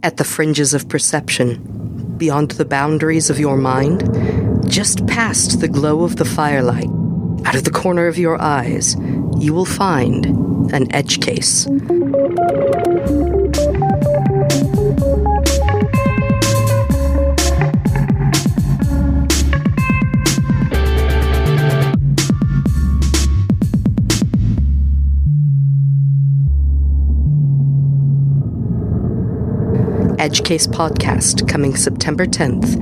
At the fringes of perception, beyond the boundaries of your mind, just past the glow of the firelight, out of the corner of your eyes, you will find an edge case. Edgecase Podcast, coming September 10th.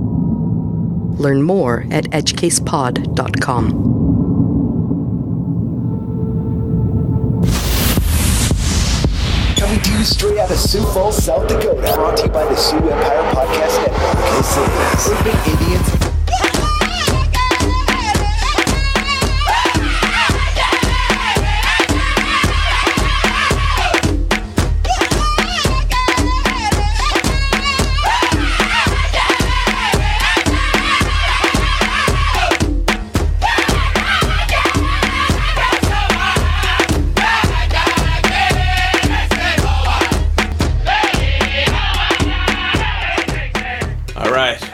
Learn more at edgecasepod.com. Coming to you straight out of Sioux Falls, South Dakota. Brought to you by the Sioux Empire Podcast Network. This is Urban Indianz.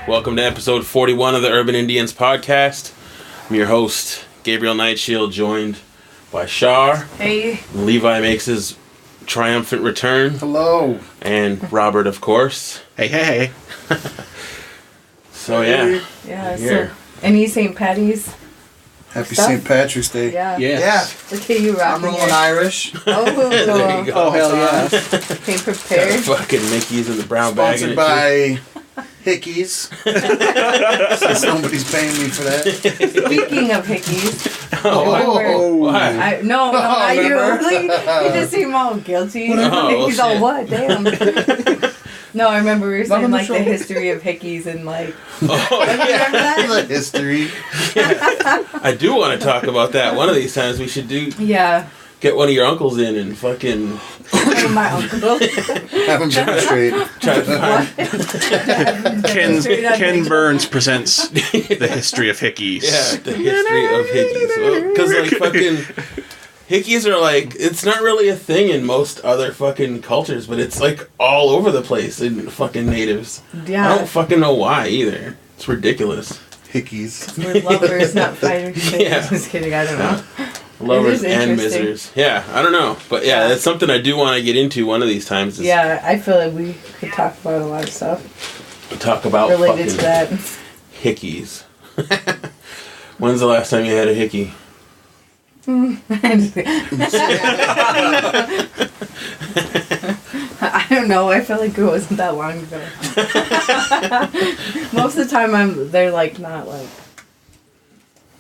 Welcome to episode 41 of the Urban Indianz podcast. I'm your host, Gabriel Nightshield, joined by Char. Hey. Levi makes his triumphant return. Hello. And Robert, of course. Hey. So, yeah. Yeah, so any St. Patty's? Happy St. Patrick's Day. Yeah. Yes. Look at you rocking. I'm rolling Irish. Oh, there you go. Oh, hell yeah. Got Came prepared. fucking Mickey's in the brown bag. Sponsored by Hickeys. So somebody's paying me for that. Speaking of hickeys. Why? No, not you. You just seem all guilty. Hickeys all what? Damn. No, I remember we were saying like the history of hickeys and like. Oh, remember that? The history. Yeah. I do want to talk about that. One of these times we should do. Yeah. Get one of your uncles in and fucking. My uncle. Have them demonstrate. Try to find. Ken Burns presents the history of hickeys. Yeah, the history of hickeys. Because like fucking hickeys are like, it's not really a thing in most other fucking cultures, but it's like all over the place in fucking natives. Yeah. I don't fucking know why either. It's ridiculous. Hickeys. We're lovers, not fighters. Yeah. Just kidding. I don't know. Lovers and misers. Yeah, I don't know. But yeah, that's something I do want to get into one of these times. Is yeah, I feel like we could talk about a lot of stuff. Talk about related to that. Hickeys. When's the last time you had a hickey? I don't know. I feel like it wasn't that long ago. Most of the time, they're like not like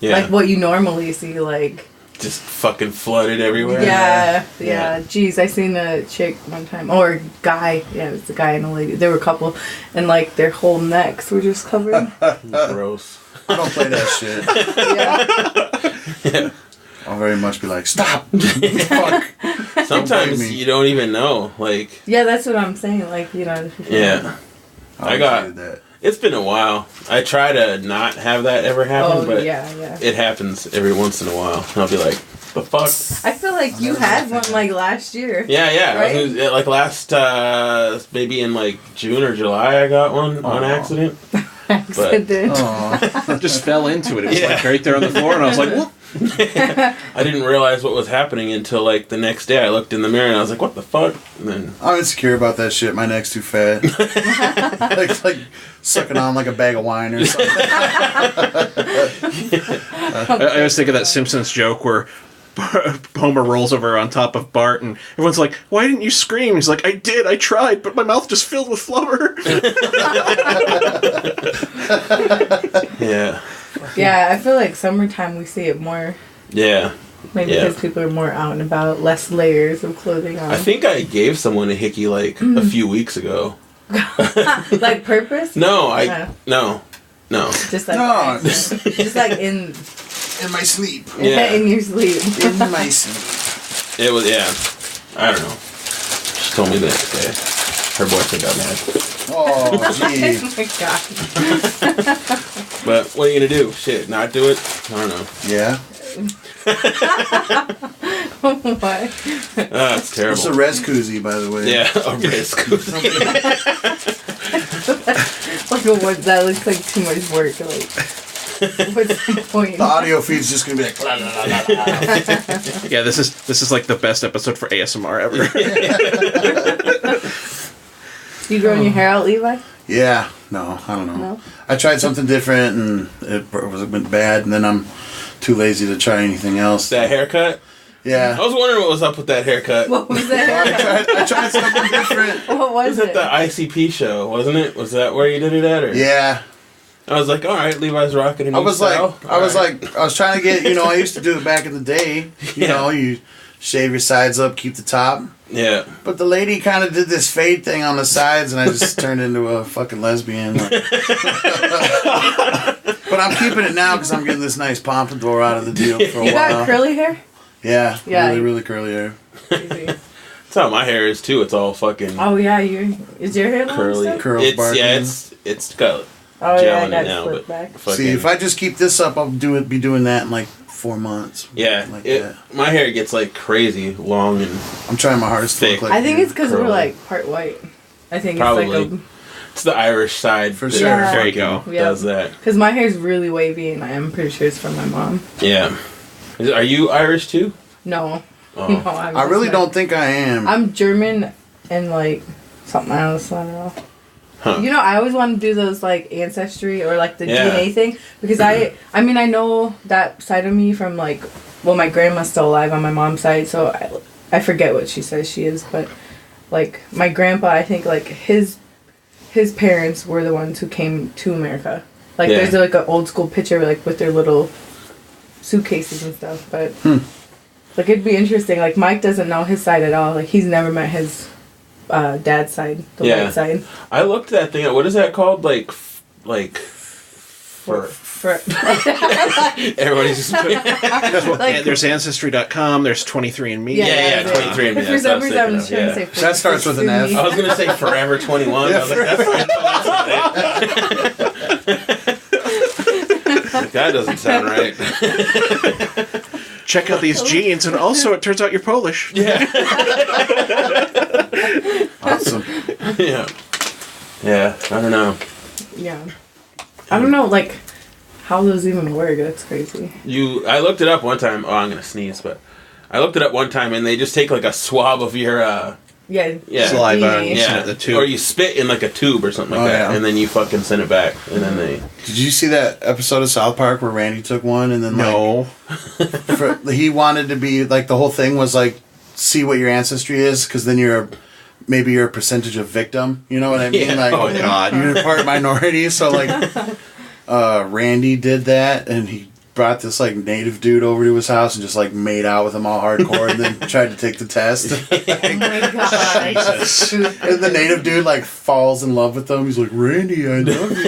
like what you normally see, like just fucking flooded everywhere. Yeah. Jeez, I seen a chick one time, or a guy. Yeah, it was a guy and a lady. They were a couple, and like their whole necks were just covered. Gross. I don't play that shit. Yeah. I'll very much be like, stop. Fuck. Sometimes you don't even know. Like. Yeah, that's what I'm saying. Like, you know. Yeah. I got that. It's been a while. I try to not have that ever happen, but it happens every once in a while. And I'll be like, the fuck? I feel like you had one like last year. Yeah. Right? Like last, maybe in like June or July, I got one on accident. Just fell into it. It was like right there on the floor, and I was like, whoop. I didn't realize what was happening until like the next day. I looked in the mirror and I was like, "What the fuck?" And then I'm insecure about that shit. My neck's too fat. like sucking on like a bag of wine or something. I always think of that Simpsons joke where Homer rolls over on top of Bart, and everyone's like, "Why didn't you scream?" He's like, "I did. I tried, but my mouth just filled with flubber." Yeah. Yeah, I feel like summertime we see it more. Yeah. Maybe because people are more out and about, less layers of clothing on. I think I gave someone a hickey like a few weeks ago. Like purpose? No. Just like just like in my sleep. Yeah. In your sleep. In my sleep. It was I don't know. She told me the next day. Her boyfriend got mad. Oh, gee. Oh my god. But what are you gonna do? Shit, not do it? I don't know. Yeah. What? That's terrible. It's a res koozie, by the way. Yeah, a res koozie. Like a what? That looks like too much work. Like, what's the point? The audio feed's just gonna be like. La, la, la, la, la. Yeah, this is like the best episode for ASMR ever. You growing your hair out, Levi? Yeah, no, I don't know. No? I tried something different and it went bad, and then I'm too lazy to try anything else. That haircut? Yeah. I was wondering what was up with that haircut. What was that? I tried something different. What was Was it it? the ICP show, wasn't it? Was that where you did it at? Or? Yeah. I was like, all right, Levi's rocking a new I was style. I was trying to get, I used to do it back in the day. You know, you shave your sides up, keep the top. Yeah. But the lady kind of did this fade thing on the sides, and I just turned into a fucking lesbian. But I'm keeping it now because I'm getting this nice pompadour out of the deal for a You while. got curly hair? Yeah, Yeah. really, really curly hair. Crazy. That's how my hair is too. It's all fucking Oh yeah, is your hair long curly. still? Curls barking. It's got Oh gel yeah, I in got it now, split but back. fucking, See, if I just keep this up, I'll be doing that in like 4 months. yeah, Like that. my hair gets like crazy long and I'm trying my hardest to Thick. look like I think you. it's because we're Curly. like part white. I think Probably. it's like it's the Irish side For that sure. Yeah. There you go. Yeah. does that. because my hair's really wavy, and I'm pretty sure it's from my mom. Yeah. Are you Irish too? No, Oh. no, I'm I just really not. don't think I am. I'm German and like something else. I don't know. Huh. You know, I always want to do those like ancestry or like the Yeah. DNA thing because I mean, I know that side of me from like, well, my grandma's still alive on my mom's side, so I forget what she says she is, but like my grandpa, I think like his parents were the ones who came to America. Like Yeah. there's like an old school picture like with their little suitcases and stuff, but like it'd be interesting. Like Mike doesn't know his side at all. Like he's never met his dad's side, the Yeah. white side. I looked that thing up. What is that called? Like for everybody's just Like, There's Ancestry.com, there's 23andMe. Yeah, that's it. 23andMe, For that's some what I was reason, I was thinking trying of, to yeah. say. That starts with an F. I was gonna say Forever 21. I was like, that doesn't sound right. Check out these jeans, and also it turns out you're Polish. Yeah. Awesome. Yeah. Yeah. I don't know. Yeah. I don't know, like, how those even work. That's crazy. I looked it up one time. Oh, I'm gonna sneeze, but I looked it up one time, and they just take like a swab of your Yeah. Saliva DNA. and send it in the tube. or you spit in like a tube or something like Oh, that, yeah. and then you fucking send it back, and then they. Did you see that episode of South Park where Randy took one and then No. he wanted to be like the whole thing was like see what your ancestry is because then maybe you're a percentage of victim. You know what I mean? Yeah. Like, Oh, God. you're part minority. So like, Randy did that and he brought this like native dude over to his house and just like made out with him all hardcore and then tried to take the test. Oh my god. And the native dude like falls in love with him. He's like, Randy, I love you.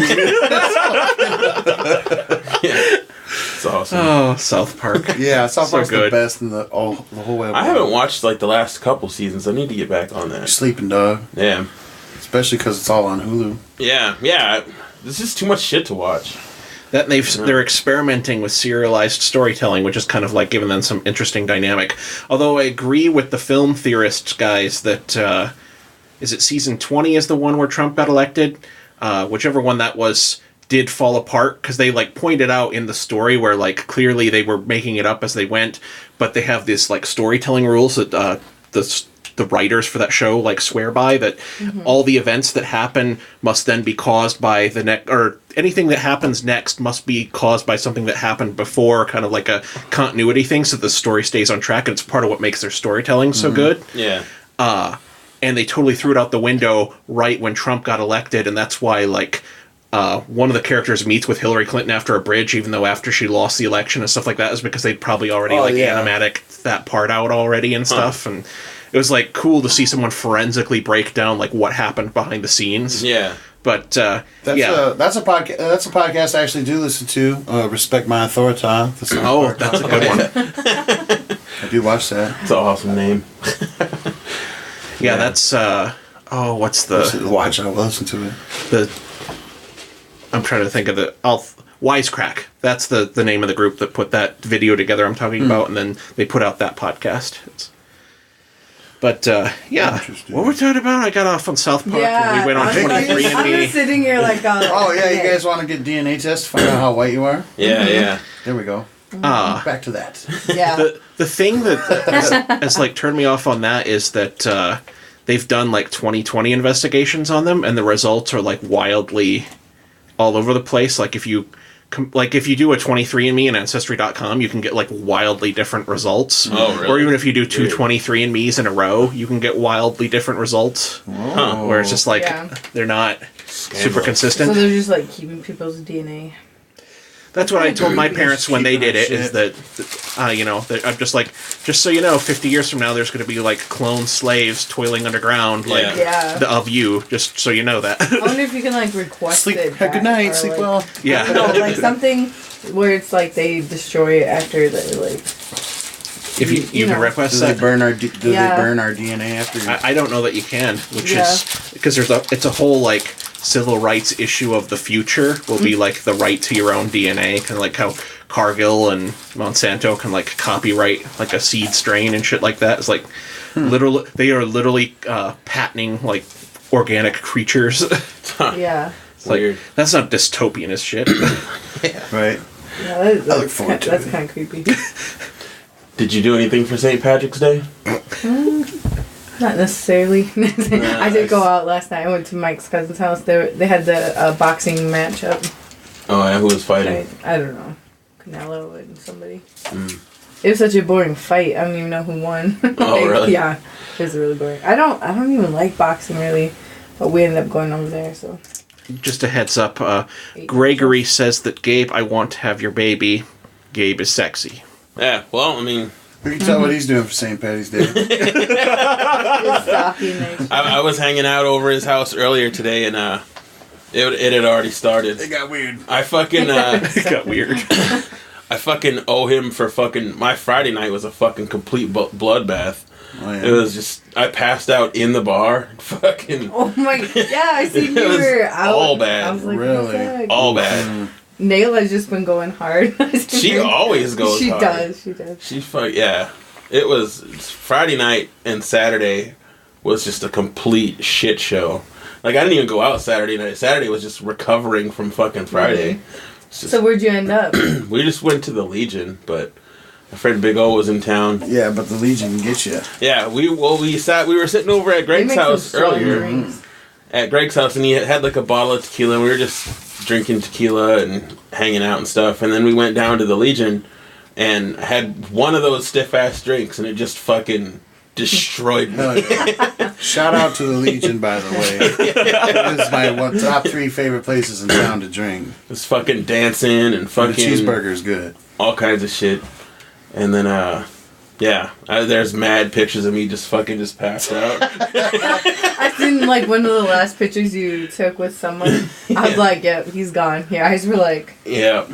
It's awesome. Oh, South Park. Yeah, South So Park's the good. best in the whole way. I haven't watched like the last couple seasons. I need to get back on that. Sleeping Dog, Yeah. especially because it's all on Hulu. Yeah. This is too much shit to watch. That they're experimenting with serialized storytelling, which is kind of like giving them some interesting dynamic. Although I agree with the film theorists guys that is it season 20 is the one where Trump got elected? Whichever one that was did fall apart because they like pointed out in the story where like clearly they were making it up as they went, but they have this like storytelling rules that the writers for that show like swear by that all the events that happen must then be caused by the next, or anything that happens next must be caused by something that happened before, kind of like a continuity thing, so the story stays on track, and it's part of what makes their storytelling so good. Yeah. And they totally threw it out the window right when Trump got elected, and that's why like one of the characters meets with Hillary Clinton after a bridge, even though after she lost the election and stuff like that, is because they'd probably already animatic that part out already and stuff. And it was like cool to see someone forensically break down like what happened behind the scenes. Yeah. But That's a podcast. That's a podcast I actually do listen to. Respect My Authority. That's a good one. I do watch that. It's an awesome name. Yeah, that's what's the Watch. I will listen to it. I'm trying to think of Wisecrack. That's the name of the group that put that video together I'm talking about, and then they put out that podcast. But, yeah. What were we talking about? I got off on South Park, and we went on 23andMe. I'm just sitting here like, oh, yeah, you guys want to get DNA tests to find out how white you are? Yeah. There we go. Back to that. Yeah. The thing that has like turned me off on that is that they've done like 2020 investigations on them, and the results are like wildly all over the place. Like if you do a 23andMe and Ancestry.com, you can get like wildly different results. Oh, really? Or even if you do two 23andMe's in a row, you can get wildly different results. Oh. Where it's just like they're not super consistent. So they're just like keeping people's DNA. That's what I told my parents when they did it, is that, that I'm just like, just so you know, 50 years from now, there's going to be, like, clone slaves toiling underground, like, of you, just so you know that. I wonder if you can, like, request it. Good night, sleep well. Yeah. No, like, something where it's, like, they destroy it after the, like... If you can request that. Do they burn our DNA after? I don't know that you can, which is, because it's a whole, like... civil rights issue of the future will be like the right to your own DNA, kind of like how Cargill and Monsanto can like copyright like a seed strain and shit like that. It's like literally they are literally patenting like organic creatures. Yeah, it's like weird. That's not dystopian as shit. Right. Yeah, I look forward to that's it. kind of creepy. Did you do anything for St. Patrick's Day? Not necessarily. I did go out last night. I went to Mike's cousin's house. They had the boxing match up. Oh, yeah, who was fighting? I don't know. Canelo and somebody. It was such a boring fight. I don't even know who won. Oh, really? Yeah, it was really boring. I don't even like boxing really, but we ended up going over there. So. Just a heads up. Gregory says that Gabe, I want to have your baby. Gabe is sexy. Yeah. Well, I mean. We can tell what he's doing for St. Patty's Day. I was hanging out over his house earlier today, and it had already started. It got weird. I fucking It got weird. I fucking owe him for fucking my Friday night was a fucking complete bloodbath. Oh, yeah. It was just I passed out in the bar. Fucking. Oh my! Yeah, I seen you were out. All bad. I was like, Really? what the heck? All bad. Nail has just been going hard. She always goes She hard. does. Yeah. It was Friday night and Saturday was just a complete shit show. Like, I didn't even go out Saturday night. Saturday was just recovering from fucking Friday. So where'd you end up? We just went to the Legion, but my friend Big O was in town. Yeah, but the Legion can get you. Yeah, we were sitting over at Greg's house earlier. At Greg's house, and he had like a bottle of tequila, and we were just drinking tequila and hanging out and stuff, and then we went down to the Legion and had one of those stiff-ass drinks, and it just fucking destroyed me. Shout out to the Legion, by the way. It is my top 3 favorite places in town to drink. Just fucking dancing and fucking... The cheeseburger's good. All kinds of shit. And then, there's mad pictures of me just passed out. I seen like one of the last pictures you took with someone. I was like, yep, he's gone. Your eyes were like... Yeah.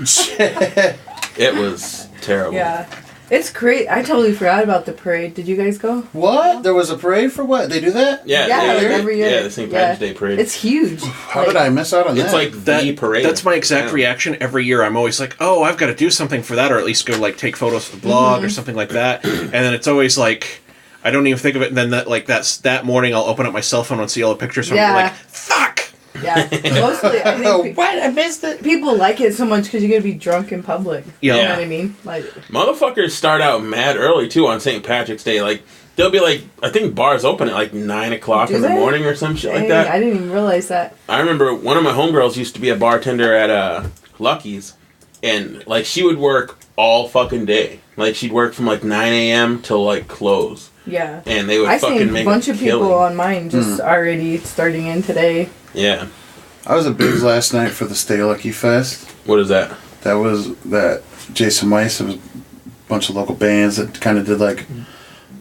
It was terrible. Yeah. It's great. I totally forgot about the parade. Did you guys go? What? There was a parade for what? They do that? Yeah, like every year. Yeah, the St. Patrick's Day parade. It's huge. How did I miss out on that? It's like the parade. That's my exact reaction every year. I'm always like, oh, I've got to do something for that, or at least go like take photos for the blog or something like that. And then it's always like, I don't even think of it. And then that morning I'll open up my cell phone and see all the pictures from like, fuck! Yeah, mostly I think what? I missed it. people like it so much because you're gonna be drunk in public. Yeah. You know what I mean? Like, motherfuckers start out mad early too on St. Patrick's Day. Like they'll be like, I think bars open at like 9 o'clock in the morning or some shit like that. I didn't even realize that. I remember one of my homegirls used to be a bartender at Lucky's, and like she would work all fucking day. Like she'd work from like 9 a.m. till like close. Yeah. And they would I fucking seen make a bunch of people killing. on mine just already starting in today. Yeah. I was at Biggs last night for the Stay Lucky Fest. What is that? That was that Jason Weiss. It was a bunch of local bands that kind of did like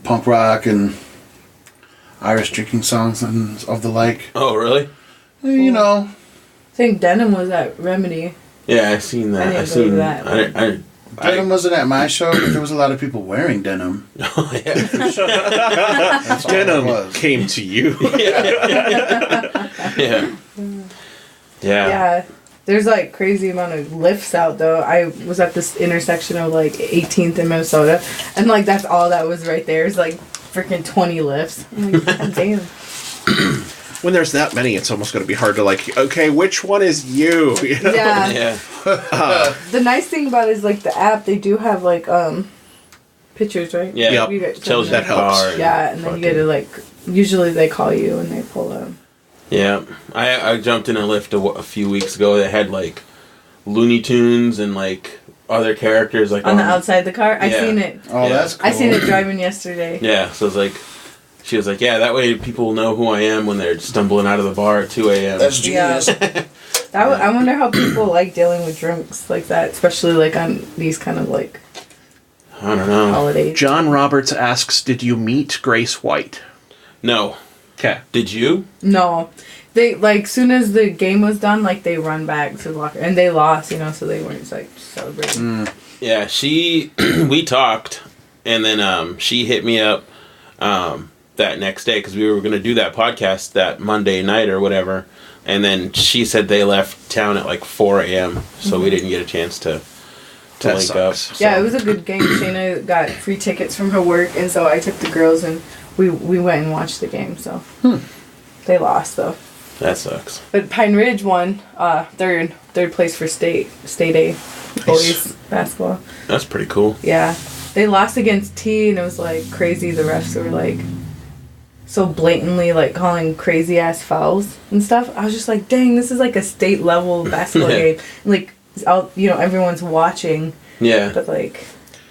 punk rock and Irish drinking songs and of the like. Oh, really? You know. I think Denim was at Remedy. Yeah, I seen that. I didn't go to that. Denim wasn't at my show, but there was a lot of people wearing denim. Oh, yeah. That's all it Denim was. came to you. Yeah. Yeah. Yeah. There's like crazy amount of lifts out though. I was at this intersection of like 18th in Minnesota, and like that's all that was right there. It's like freaking 20 lifts. I'm like, God damn. When there's that many, it's almost going to be hard to like, okay, which one is you? You know? Yeah. Yeah. The nice thing about it is like the app, they do have like pictures, right? Yeah. Yep. You get Tells you That helps. car and Yeah, and then you get to like, usually they call you and they pull up. Yeah, I jumped in a lift a few weeks ago that had like Looney Tunes and like other characters like On the outside of the car? I Yeah. seen it. Oh, Yeah. that's cool. I seen it driving yesterday. Yeah, so it's like she was like, yeah, that way people will know who I am when they're stumbling out of the bar at 2 a.m. That's Yeah. genius. I wonder how people like dealing with drunks like that, especially like on these kind of like I don't know. holidays. John Roberts asks, did you meet Grace White? No, Okay. did you? No. They, like, soon as the game was done, like, they run back to the locker. And they lost, you know, so they weren't, like, celebrating. Yeah, she we talked, and then she hit me up that next day because we were going to do that podcast that Monday night or whatever, and then she said they left town at like 4 a.m. So we didn't get a chance to That link up. sucks. Yeah, so. it was a good game. Shayna got free tickets from her work, and so I took the girls, and we went and watched the game, so. They lost, though. That sucks. But Pine Ridge won third place for state A boys basketball. That's pretty cool. Yeah. They lost against T, and it was, like, crazy. The refs were, like, so blatantly, like, calling crazy-ass fouls and stuff. I was just like, dang, this is, like, a state-level basketball game. And, like, all, you know, everyone's watching, Yeah. but, like,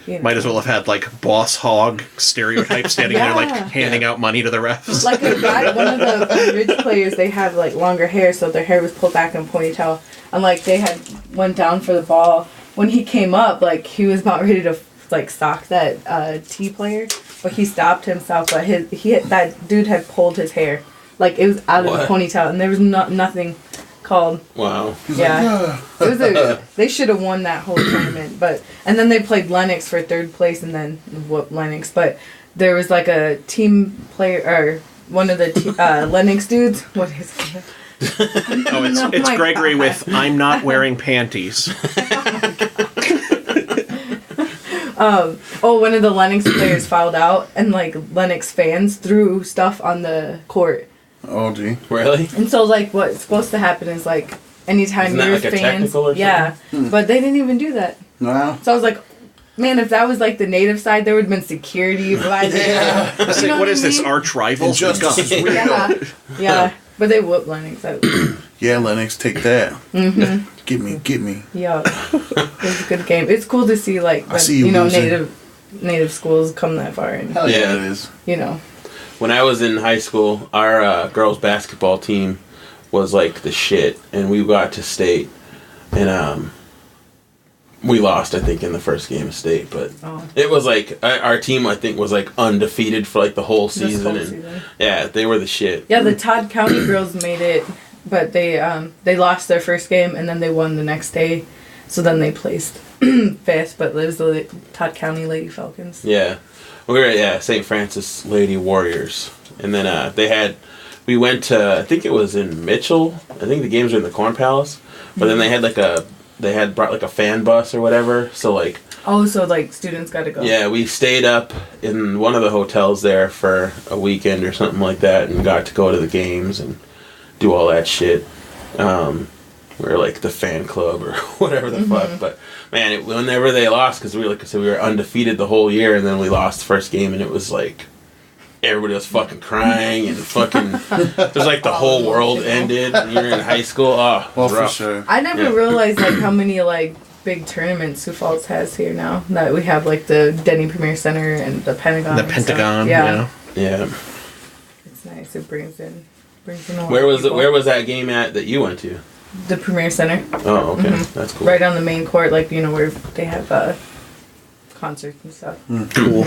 you know. Might as well have had like boss hog stereotype standing there like Yeah. handing out money to the refs. Like a guy, one of the Pine Ridge players, they had, like, longer hair, so their hair was pulled back in a ponytail. And, like, they had went down for the ball. When he came up, like, he was about ready to, like, sock that T player, but he stopped himself. But that dude had pulled his hair, like, it was out of the What? ponytail, and there was nothing called. Wow. Yeah, it was they should have won that whole tournament, and then they played Lennox for third place, and then whooped Lennox. But there was like a team player or one of the Lennox dudes. What is it? Oh, it's my Gregory God. with I'm not wearing panties. One of the Lennox players fouled out, and like Lennox fans threw stuff on the court. Oh, gee. Really? And so like what's supposed to happen is like anytime Isn't that your like a fans, technical or something? yeah, but they didn't even do that. Wow. So I was like, man, if that was like the native side, there would have been security provided. It's like, what is this, mean? arch rivals? Injustice is real. Yeah, yeah. But they whooped Lennox. Yeah, Lennox, take that. Mm-hmm. Get me. Yeah, it was a good game. It's cool to see like I see you know losing. native schools come that far, and Hell yeah, Yeah. it is. you know. When I was in high school, our girls basketball team was like the shit, and we got to state, and we lost, I think, in the first game of state, but Oh. it was like our team, I think, was like undefeated for like the whole This season, whole and season. yeah, they were the shit. Yeah, the Todd County girls made it, but they lost their first game and then they won the next day, so then they placed fifth. But it was the Todd County Lady Falcons. Yeah, we were at St. Francis Lady Warriors, and then we went to, I think it was in Mitchell. I think the games were in the Corn Palace, but then they had brought like a fan bus or whatever. So like, Oh, so like students got to go. yeah, we stayed up in one of the hotels there for a weekend or something like that, and got to go to the games and do all that shit. We were like the fan club or whatever the fuck, but man, whenever they lost, because we, like I said, we were undefeated the whole year, and then we lost the first game, and it was like everybody was fucking crying and fucking. It was like the whole world ended. And you're in high school. Oh, Well, for rough. sure. I never Yeah. realized like how many like big tournaments Sioux Falls has here now. That we have like the Denny Premier Center and the Pentagon. The and stuff. Pentagon, Yeah, Yeah. it's nice. It brings in a lot Where of was people. where was that game at that you went to? The Premier Center? Oh, okay, that's cool. Right on the main court, like you know where they have concerts and stuff. Cool.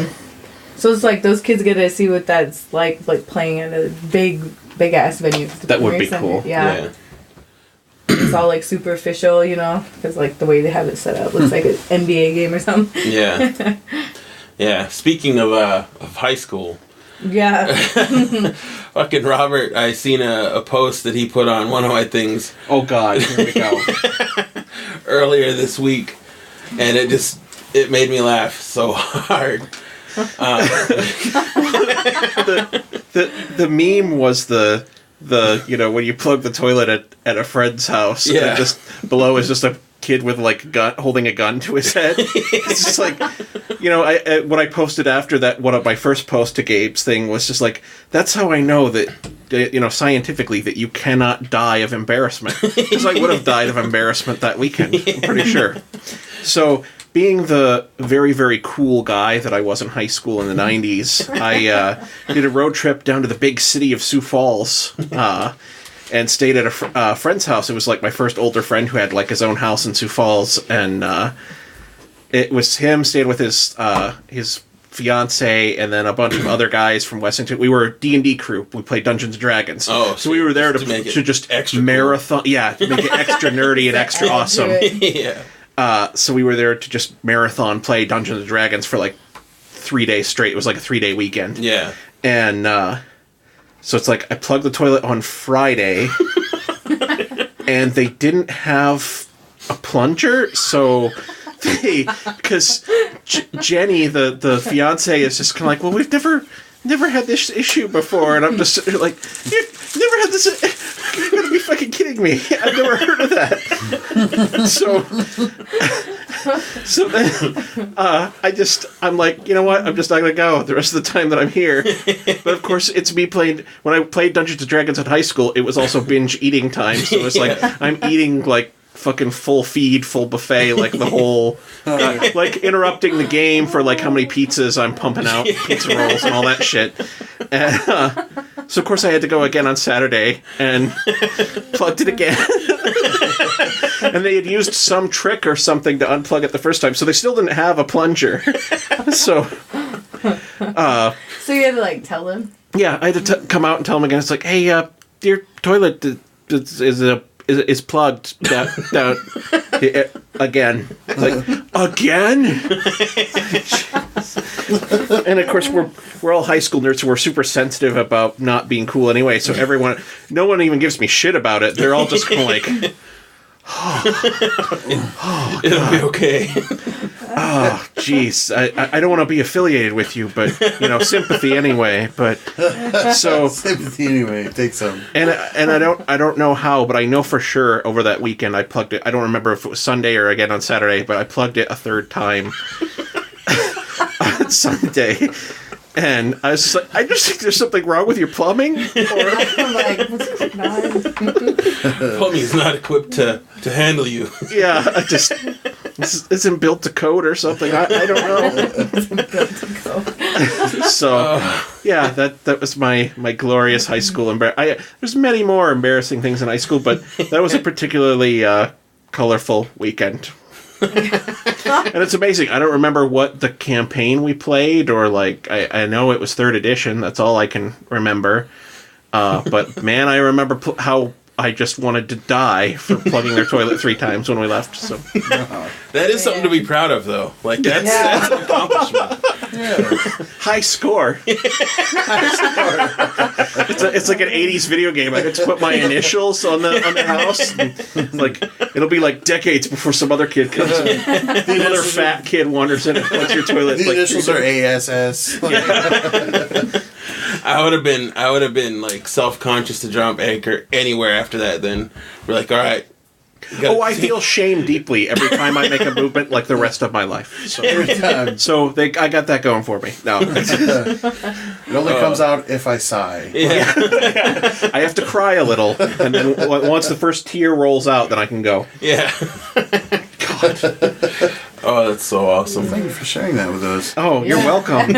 So it's like those kids get to see what that's like playing at a big ass venue. The That would Premier be Center. cool. Yeah. It's all like superficial, you know, because like the way they have it set up looks like an NBA game or something. Yeah. Yeah. Speaking of high school, Yeah. fucking Robert, I seen a post that he put on one of my things. Oh God, here we go. Earlier this week, and it made me laugh so hard. The meme was the when you plug the toilet at a friend's house, and just below is just a kid with like holding a gun to his head. It's just like, what I posted after that, one of my first post to Gabe's thing was just like, that's how I know that scientifically that you cannot die of embarrassment, because I would have died of embarrassment that weekend, I'm pretty sure. So being the very, very cool guy that I was in high school in the 90s, I did a road trip down to the big city of Sioux Falls, and stayed at a friend's house. It was like my first older friend who had like his own house in Sioux Falls, and it was him staying with his fiance and then a bunch of other guys from Westington. We were a D&D crew. We played Dungeons & Dragons. Oh, so we were there to make it just extra marathon. Cool. Yeah, to make it extra nerdy and extra awesome. Yeah. So we were there to just marathon play Dungeons & Dragons for like 3 days straight. It was like a 3-day weekend. Yeah. And so it's like I plugged the toilet on Friday and they didn't have a plunger, so because Jenny, the fiance, is just kind of like, well, we've never had this issue before, and I'm just like, you've never had this. You're gonna be fucking kidding me. I've never heard of that. So then I'm like, you know what? I'm just not gonna go the rest of the time that I'm here. But of course, it's me playing. When I played Dungeons and Dragons in high school, it was also binge eating time. So it's like I'm eating like fucking full feed, full buffet, like the whole, like interrupting the game for like how many pizzas I'm pumping out, pizza rolls and all that shit. And, so of course I had to go again on Saturday and plugged it again. And they had used some trick or something to unplug it the first time, so they still didn't have a plunger. So you had to like tell them? Yeah, I had to come out and tell them again. It's like, hey, your toilet is plugged down again. It's like, again? And of course we're all high school nerds, so we're super sensitive about not being cool anyway, so no one even gives me shit about it. They're all just kind of like, it'll be okay. Oh, jeez. I don't want to be affiliated with you, but, sympathy anyway. But, so... Sympathy anyway. Take some. And I don't know how, but I know for sure over that weekend I plugged it. I don't remember if it was Sunday or again on Saturday, but I plugged it a third time on Sunday. And I was just like, I just think there's something wrong with your plumbing. I'm like, what's going on? Plumbing is not equipped to handle you. Yeah, this isn't built to code or something. I don't know. Built to go. So, yeah, that was my glorious high school there's many more embarrassing things in high school, but that was a particularly colorful weekend. And it's amazing. I don't remember what the campaign we played, or like I know it was 3rd edition. That's all I can remember. But man, I remember how I just wanted to die for plugging their toilet 3 times when we left. So that is something to be proud of, though. Like that's an accomplishment. Yeah. High score. It's like an 80s video game. I could just put my initials on the house. And, like it'll be like decades before some other kid comes in. The other fat kid wanders in and plugs your toilet. The initials are ASS. I would have been like self-conscious to jump anchor anywhere after that. Then we're like, all right. I feel shame deeply every time I make a movement, like the rest of my life. So, Every time. So I got that going for me. No, it only comes out if I sigh. Yeah. I have to cry a little, and then once the first tear rolls out, then I can go. Yeah. God. Oh, that's so awesome. Thank you for sharing that with us. Oh, you're welcome.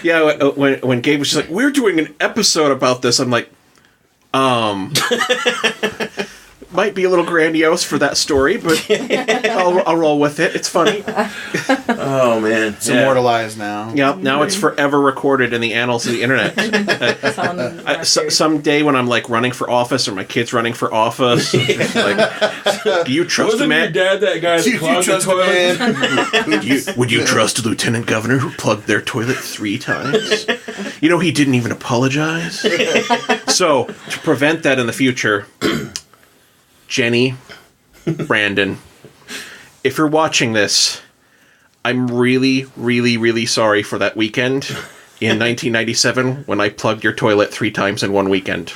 Yeah, when Gabe was just like, we're doing an episode about this, I'm like, might be a little grandiose for that story, but I'll roll with it. It's funny. Oh, man. It's immortalized now. Yep, now it's forever recorded in the annals of the internet. Someday when I'm like running for office or my kid's running for office, like, do you trust a man? Wasn't your dad that guy that plugged the toilet? Would you trust a lieutenant governor who plugged their toilet 3 times? You know, he didn't even apologize. So, to prevent that in the future, Jenny, Brandon, if you're watching this, I'm really, really, really sorry for that weekend in 1997 when I plugged your toilet 3 times in one weekend.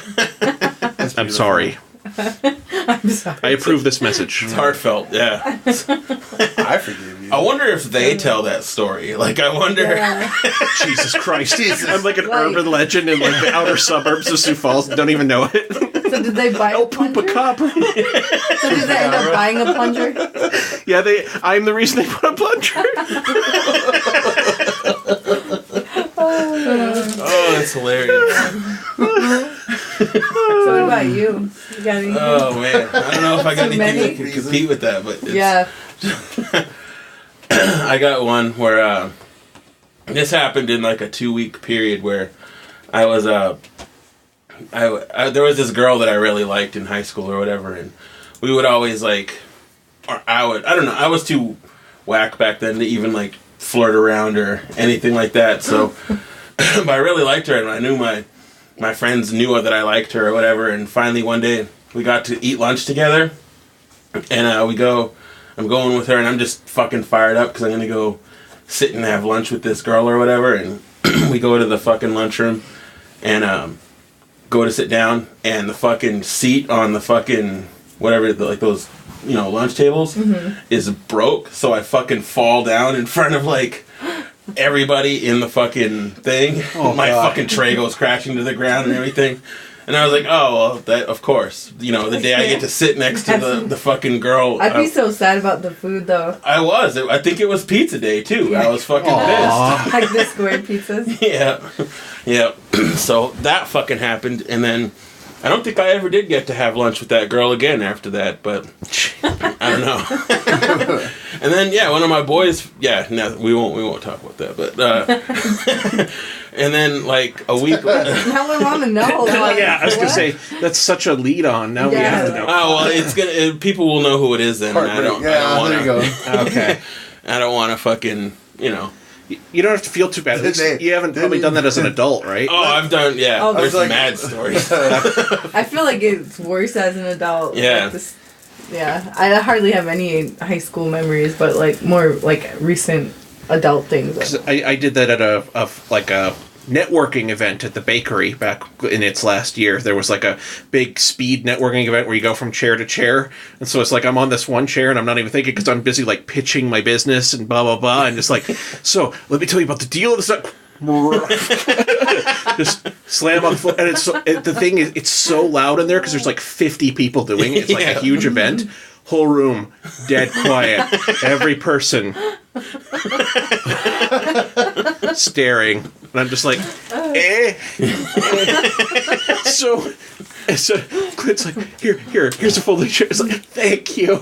I'm sorry. I'm sorry. I approve this message. It's heartfelt, yeah. I forgive you. I wonder if they tell that story. Like, I wonder... Yeah. Jesus Christ. I'm like an urban legend in like the outer suburbs of Sioux Falls and don't even know it. So did they buy a plunger? Cop. So did they end up buying a plunger? Yeah, I'm the reason they put a plunger. Oh, that's hilarious. So what about you? You got anything? Oh, man. I don't know if I got anything many? that can compete with that, but it's, Yeah. I got one where this happened in like a 2-week period where I was there was this girl that I really liked in high school or whatever, and we would always like, or I don't know, I was too whack back then to even like flirt around or anything like that. So, but I really liked her, and I knew my friends knew that I liked her or whatever. And finally one day we got to eat lunch together, and I'm going with her, and I'm just fucking fired up because I'm gonna go sit and have lunch with this girl or whatever. And we go to the fucking lunchroom and go to sit down, and the fucking seat on the fucking whatever, like those, you know, lunch tables is broke. So I fucking fall down in front of like everybody in the fucking thing. Oh, my God. fucking tray goes crashing to the ground and everything. And I was like, oh, well, that, of course. You know, the day I get to sit next to the fucking girl. I'd be so sad about the food, though. I was. I think it was pizza day, too. I was fucking pissed. Like the square pizzas. Yeah. So that fucking happened. And then I don't think I ever did get to have lunch with that girl again after that. But I don't know. And then, yeah, one of my boys... Yeah, no, we won't talk about that. But... And then, like, a week... Now I want to know. Like, Yeah, I was going to say, that's such a lead on. Now we Yeah. have to know. Oh, well, it's gonna... people will know who it is then. And I don't want there you go. Okay. I don't want to fucking, you know... You don't have to feel too bad. At least you haven't probably done that as an adult, right? Oh, I've done... Yeah, Oh, there's like- mad stories. I feel like it's worse as an adult. Yeah. Like this, yeah. I hardly have any high school memories, but, like, more, like, recent adult things. 'Cause I did that at a networking event at the bakery back in its last year. There was like a big speed networking event where you go from chair to chair, and so it's like I'm on this one chair and I'm not even thinking because I'm busy like pitching my business and blah blah blah, and just like, so let me tell you about the deal of the stuff. Just slam on the floor, and the thing is, it's so loud in there because there's like 50 people doing it. It's like a huge event. Whole room dead quiet. Every person staring, and I'm just like, eh. So Clint's like, here's a folding chair. It's like, thank you.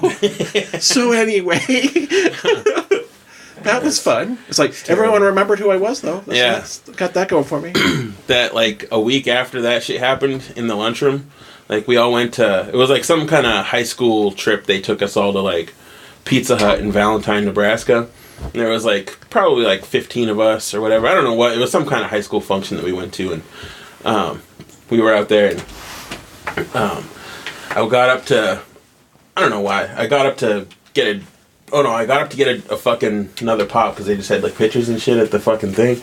So anyway, that was fun. It's like everyone remembered who I was, though. That's got that going for me. That, like, a week after that shit happened in the lunchroom, like, we all went to... It was, like, some kind of high school trip. They took us all to, like, Pizza Hut in Valentine, Nebraska. And there was, like, probably, like, 15 of us or whatever. I don't know what. It was some kind of high school function that we went to. And we were out there. And I got up to... I don't know why. I got up to get a fucking another pop because they just had, like, pictures and shit at the fucking thing.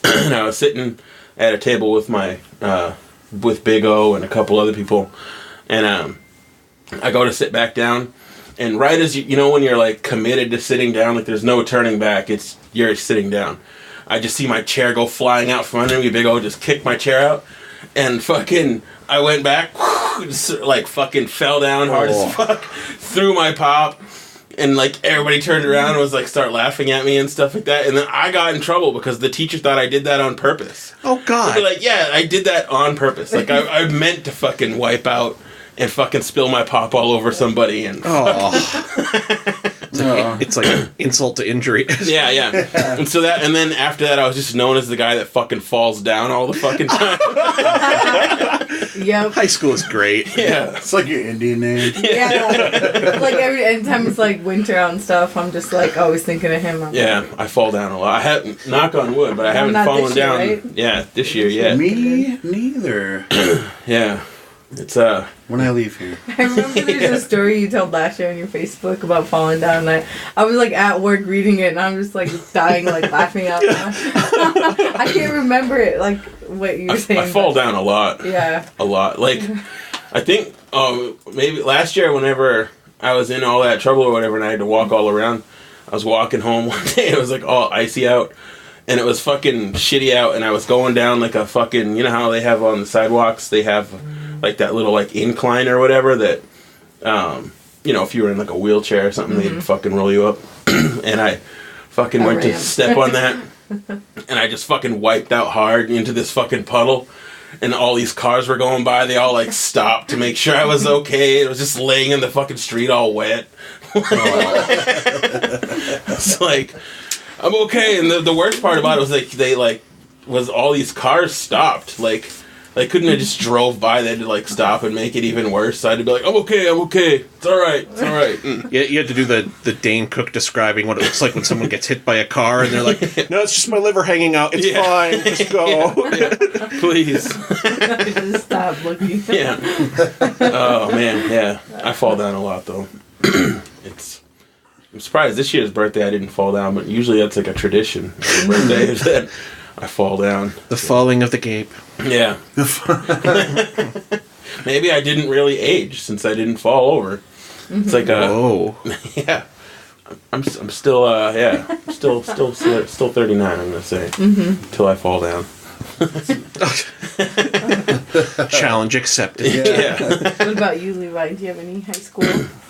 And I was sitting at a table with my... with Big O and a couple other people, and I go to sit back down, and right as you know when you're like committed to sitting down, like there's no turning back, you're sitting down. I just see my chair go flying out from under me. Big O just kicked my chair out, and fucking I went back, just, like fucking fell down hard as fuck, threw my pop. And, like, everybody turned around and was, like, start laughing at me and stuff like that. And then I got in trouble because the teacher thought I did that on purpose. Oh, God. They'd be like, yeah, I did that on purpose. Like, I meant to fucking wipe out and fucking spill my pop all over somebody. And it's like an insult to injury. yeah. And then after that, I was just known as the guy that fucking falls down all the fucking time. Yep. High school is great. Yeah. It's like your Indian name. Yeah. Like anytime it's like winter out and stuff, I'm just like always thinking of him. I fall down a lot. I haven't, knock on wood, but I haven't fallen year, down. Right? Yeah, this year yet. Me neither. Yeah. It's when I leave here. I remember there's a story you told last year on your Facebook about falling down. And I was like at work reading it, and I'm just like dying, like laughing out loud. I can't remember it, like what you were saying. I fall down a lot. Yeah. A lot. Like, I think maybe last year whenever I was in all that trouble or whatever, and I had to walk all around, I was walking home one day. It was like all icy out. And it was fucking shitty out, and I was going down like a fucking, you know how they have on the sidewalks, they have like that little like incline or whatever that, you know, if you were in like a wheelchair or something, they'd fucking roll you up. And I fucking went to step on that, and I just fucking wiped out hard into this fucking puddle. And all these cars were going by, they all like stopped to make sure I was okay. It was just laying in the fucking street all wet. It's like, I'm okay. And the worst part about it was like all these cars stopped. Like they couldn't have just drove by. They had to like stop and make it even worse. So I had to be like, I'm okay. It's all right. Yeah, you had to do the Dane Cook describing what it looks like when someone gets hit by a car, and they're like, no, it's just my liver hanging out. It's fine. Just go. Please. Just stop looking. Yeah. Oh man, yeah. I fall down a lot though. I'm surprised this year's birthday I didn't fall down, but usually that's like a tradition. Every birthday is that I fall down. The falling of the Gabe. Yeah. Maybe I didn't really age since I didn't fall over. It's like yeah. I'm still still 39. I'm gonna say until I fall down. Challenge accepted. Yeah. What about you, Levi? Do you have any high school?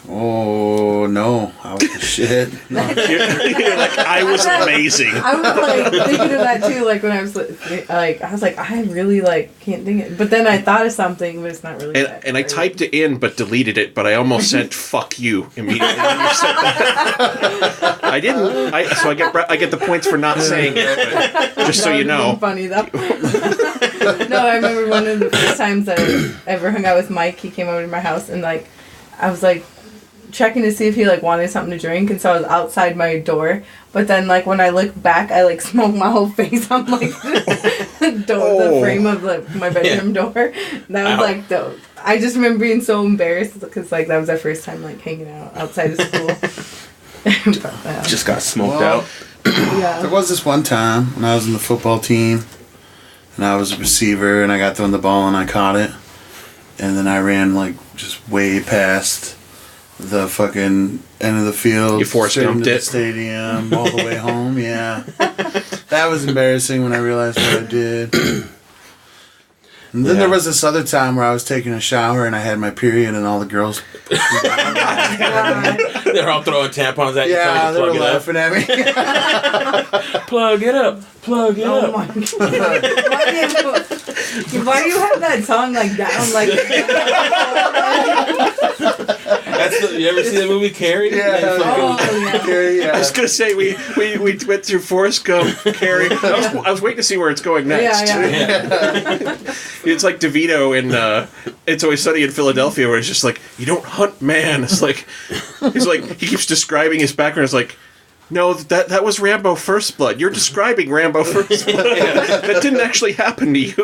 Oh no, I was the shit. No. You're like, I was amazing. I was like thinking of that too. Like when I was like, I was like, I really like can't think it. But then I thought of something, but it's not really. And I typed it in, but deleted it. But I almost sent "fuck you" immediately when you said that. I didn't. So I get the points for not saying it. But just so you know. Funny though. No, I remember one of the first times that I ever hung out with Mike. He came over to my house, and like I was like checking to see if he like wanted something to drink, and so I was outside my door. But then like when I look back, I like smoked my whole face on like the door, the frame of my bedroom door. That was like dope. I just remember being so embarrassed because like that was our first time like hanging out outside of school. Just got smoked out. Yeah. There was this one time when I was in the football team, and I was a receiver, and I got thrown the ball and I caught it, and then I ran like just way past the fucking end of the field. You forced straight into dumped the it. stadium all the way home. Yeah, that was embarrassing when I realized what I did. And then there was this other time where I was taking a shower and I had my period, and all the girls. They're all throwing tampons at you. Yeah, they were plug it laughing at me. Plug it up. Plug it Oh up. my god! Why do you have that song like down like? You ever see the movie Carrie? Yeah. Oh yeah. I was gonna say we went through Forrest Gump, Carrie. I was waiting to see where it's going next. Yeah. It's like DeVito in It's Always Sunny in Philadelphia, where it's just like, you don't hunt man. It's like he keeps describing his background. It's like, no, that was Rambo First Blood. You're describing Rambo First Blood. That didn't actually happen to you.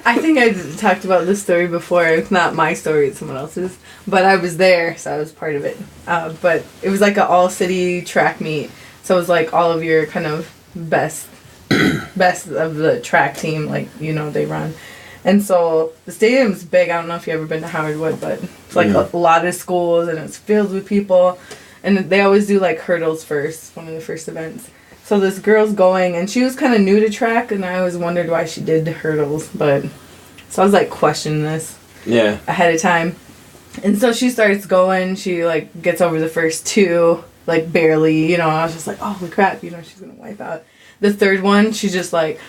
I think I talked about this story before. It's not my story, it's someone else's. But I was there, so I was part of it. But it was like an all-city track meet. So it was like all of your kind of best of the track team, like, you know, they run. And so the stadium's big. I don't know if you've ever been to Howard Wood, but it's like a lot of schools, and it's filled with people. And they always do like hurdles first, one of the first events. So this girl's going, and she was kind of new to track, and I always wondered why she did hurdles. But so I was like questioning this ahead of time. And so she starts going. She like gets over the first two, like barely, you know. I was just like, oh, holy crap, you know, she's gonna wipe out. The third one, she's just like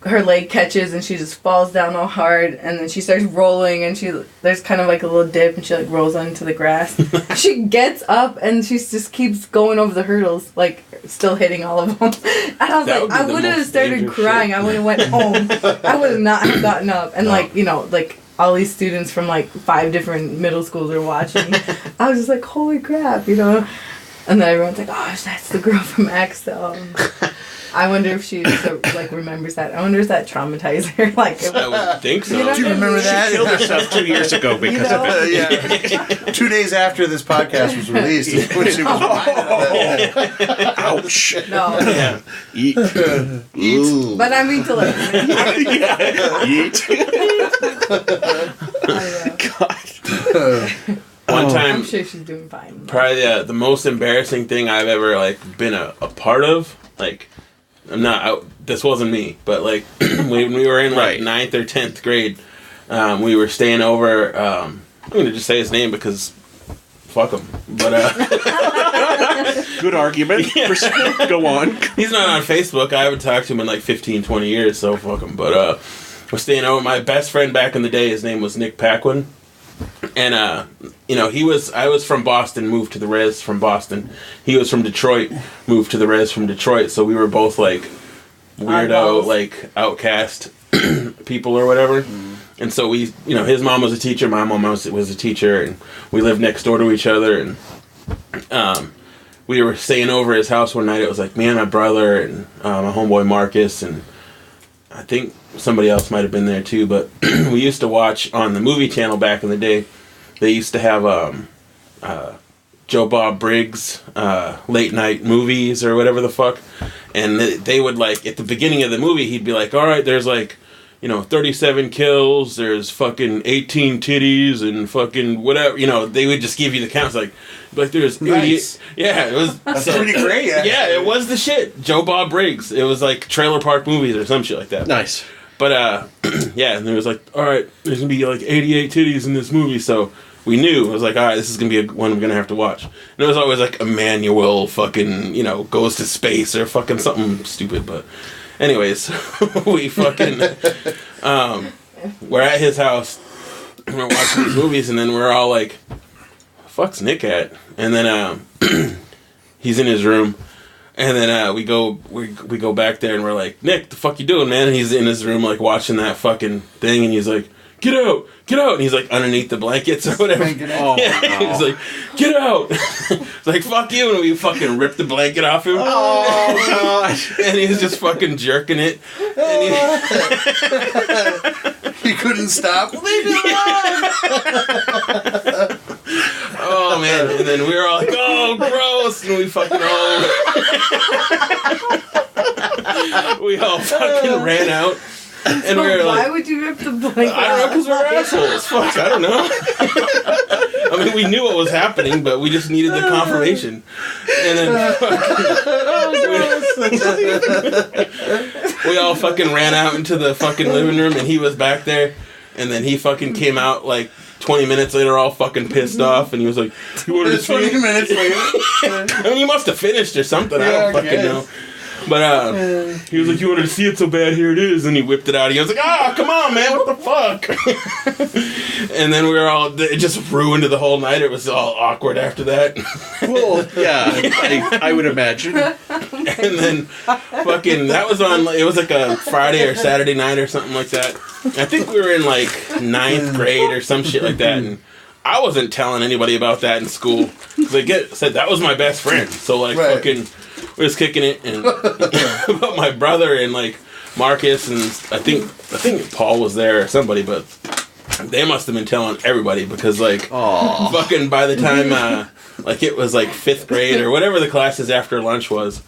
her leg catches and she just falls down all hard, and then she starts rolling, and there's kind of like a little dip, and she like rolls onto the grass. She gets up and she just keeps going over the hurdles, like still hitting all of them. And I was like, I would have started crying. Shit. I would have went home. I would have not have gotten up, and like like all these students from like 5 different middle schools are watching. I was just like, holy crap, And then everyone's like, oh, that's the girl from X. I wonder if she like remembers that. I wonder if that traumatized her. Like, I would think so. Do you remember that? She killed herself 2 years ago because of it. Yeah. 2 days after this podcast was released, is when she was reminded of that. Ouch. No. Yeah. Eat. But I mean to like. Eat. God. One time, I'm sure she's doing fine. Probably the most embarrassing thing I've ever like been a part of. Like, this wasn't me, but like when we were in like 9th or 10th grade, we were staying over. I'm gonna just say his name because fuck him. But good argument. Yeah. Go on. He's not on Facebook. I haven't talked to him in like 15, 20 years, so fuck him. But we're staying over. My best friend back in the day, his name was Nick Paquin. And, I was from Boston, moved to the res from Boston. He was from Detroit, moved to the res from Detroit. So we were both, like, weirdo, like, outcast people or whatever. Mm. And so we, his mom was a teacher, my mom was a teacher, and we lived next door to each other. And we were staying over at his house one night. It was, like, me and my brother and my homeboy Marcus, and I think somebody else might have been there too, but we used to watch on the movie channel back in the day. They used to have Joe Bob Briggs late night movies or whatever the fuck, and they would like at the beginning of the movie he'd be like, all right, there's like 37 kills, there's fucking 18 titties and fucking whatever, they would just give you the counts like there's 88. Nice. Yeah, it was that's pretty great. Yeah, it was the shit. Joe Bob Briggs. It was like Trailer Park Movies or some shit like that. Nice. But yeah, and there was like, all right, there's gonna be like 88 titties in this movie, so we knew it was like, all right, this is gonna be one we're gonna have to watch. And it was always like Emmanuel fucking goes to space or fucking something stupid. But anyways, we fucking we're at his house, and we're watching these movies, and then we're all like, fuck's Nick at? And then he's in his room, and then we go back there, and we're like, Nick, the fuck you doing, man? And he's in his room like watching that fucking thing, and he's like, get out, and he's like underneath the blankets or whatever. Oh, yeah, no. He's like, get out. It's like, fuck you, and we fucking ripped the blanket off him. Oh god. And he was just fucking jerking it. And he couldn't stop. Leave me alone. Oh man, and then we were all like, oh gross, and we fucking all fucking ran out. And so we were why like, would you rip the blanket I don't know, because we're assholes. Fuck, I don't know. I mean, we knew what was happening, but we just needed the confirmation. And then we all fucking ran out into the fucking living room, and he was back there. And then he fucking came out like 20 minutes later, all fucking pissed off, and he was like, "You wanted to see 20 minutes later." I mean, he must have finished or something. I don't fucking know. But he was like, "You wanted to see it so bad, here it is." And he whipped it out. He was like, "Oh, come on, man, what the fuck?" And then we were all, it just ruined the whole night. It was all awkward after that. Well, yeah, I would imagine. And then fucking, that was on, it was like a Friday or Saturday night or something like that. I think we were in like 9th grade or some shit like that. And I wasn't telling anybody about that in school. Because said that was my best friend. So like fucking, we was kicking it. And but my brother and like Marcus and I think Paul was there or somebody, but they must have been telling everybody because like fucking by the time like it was like 5th grade or whatever the classes after lunch was,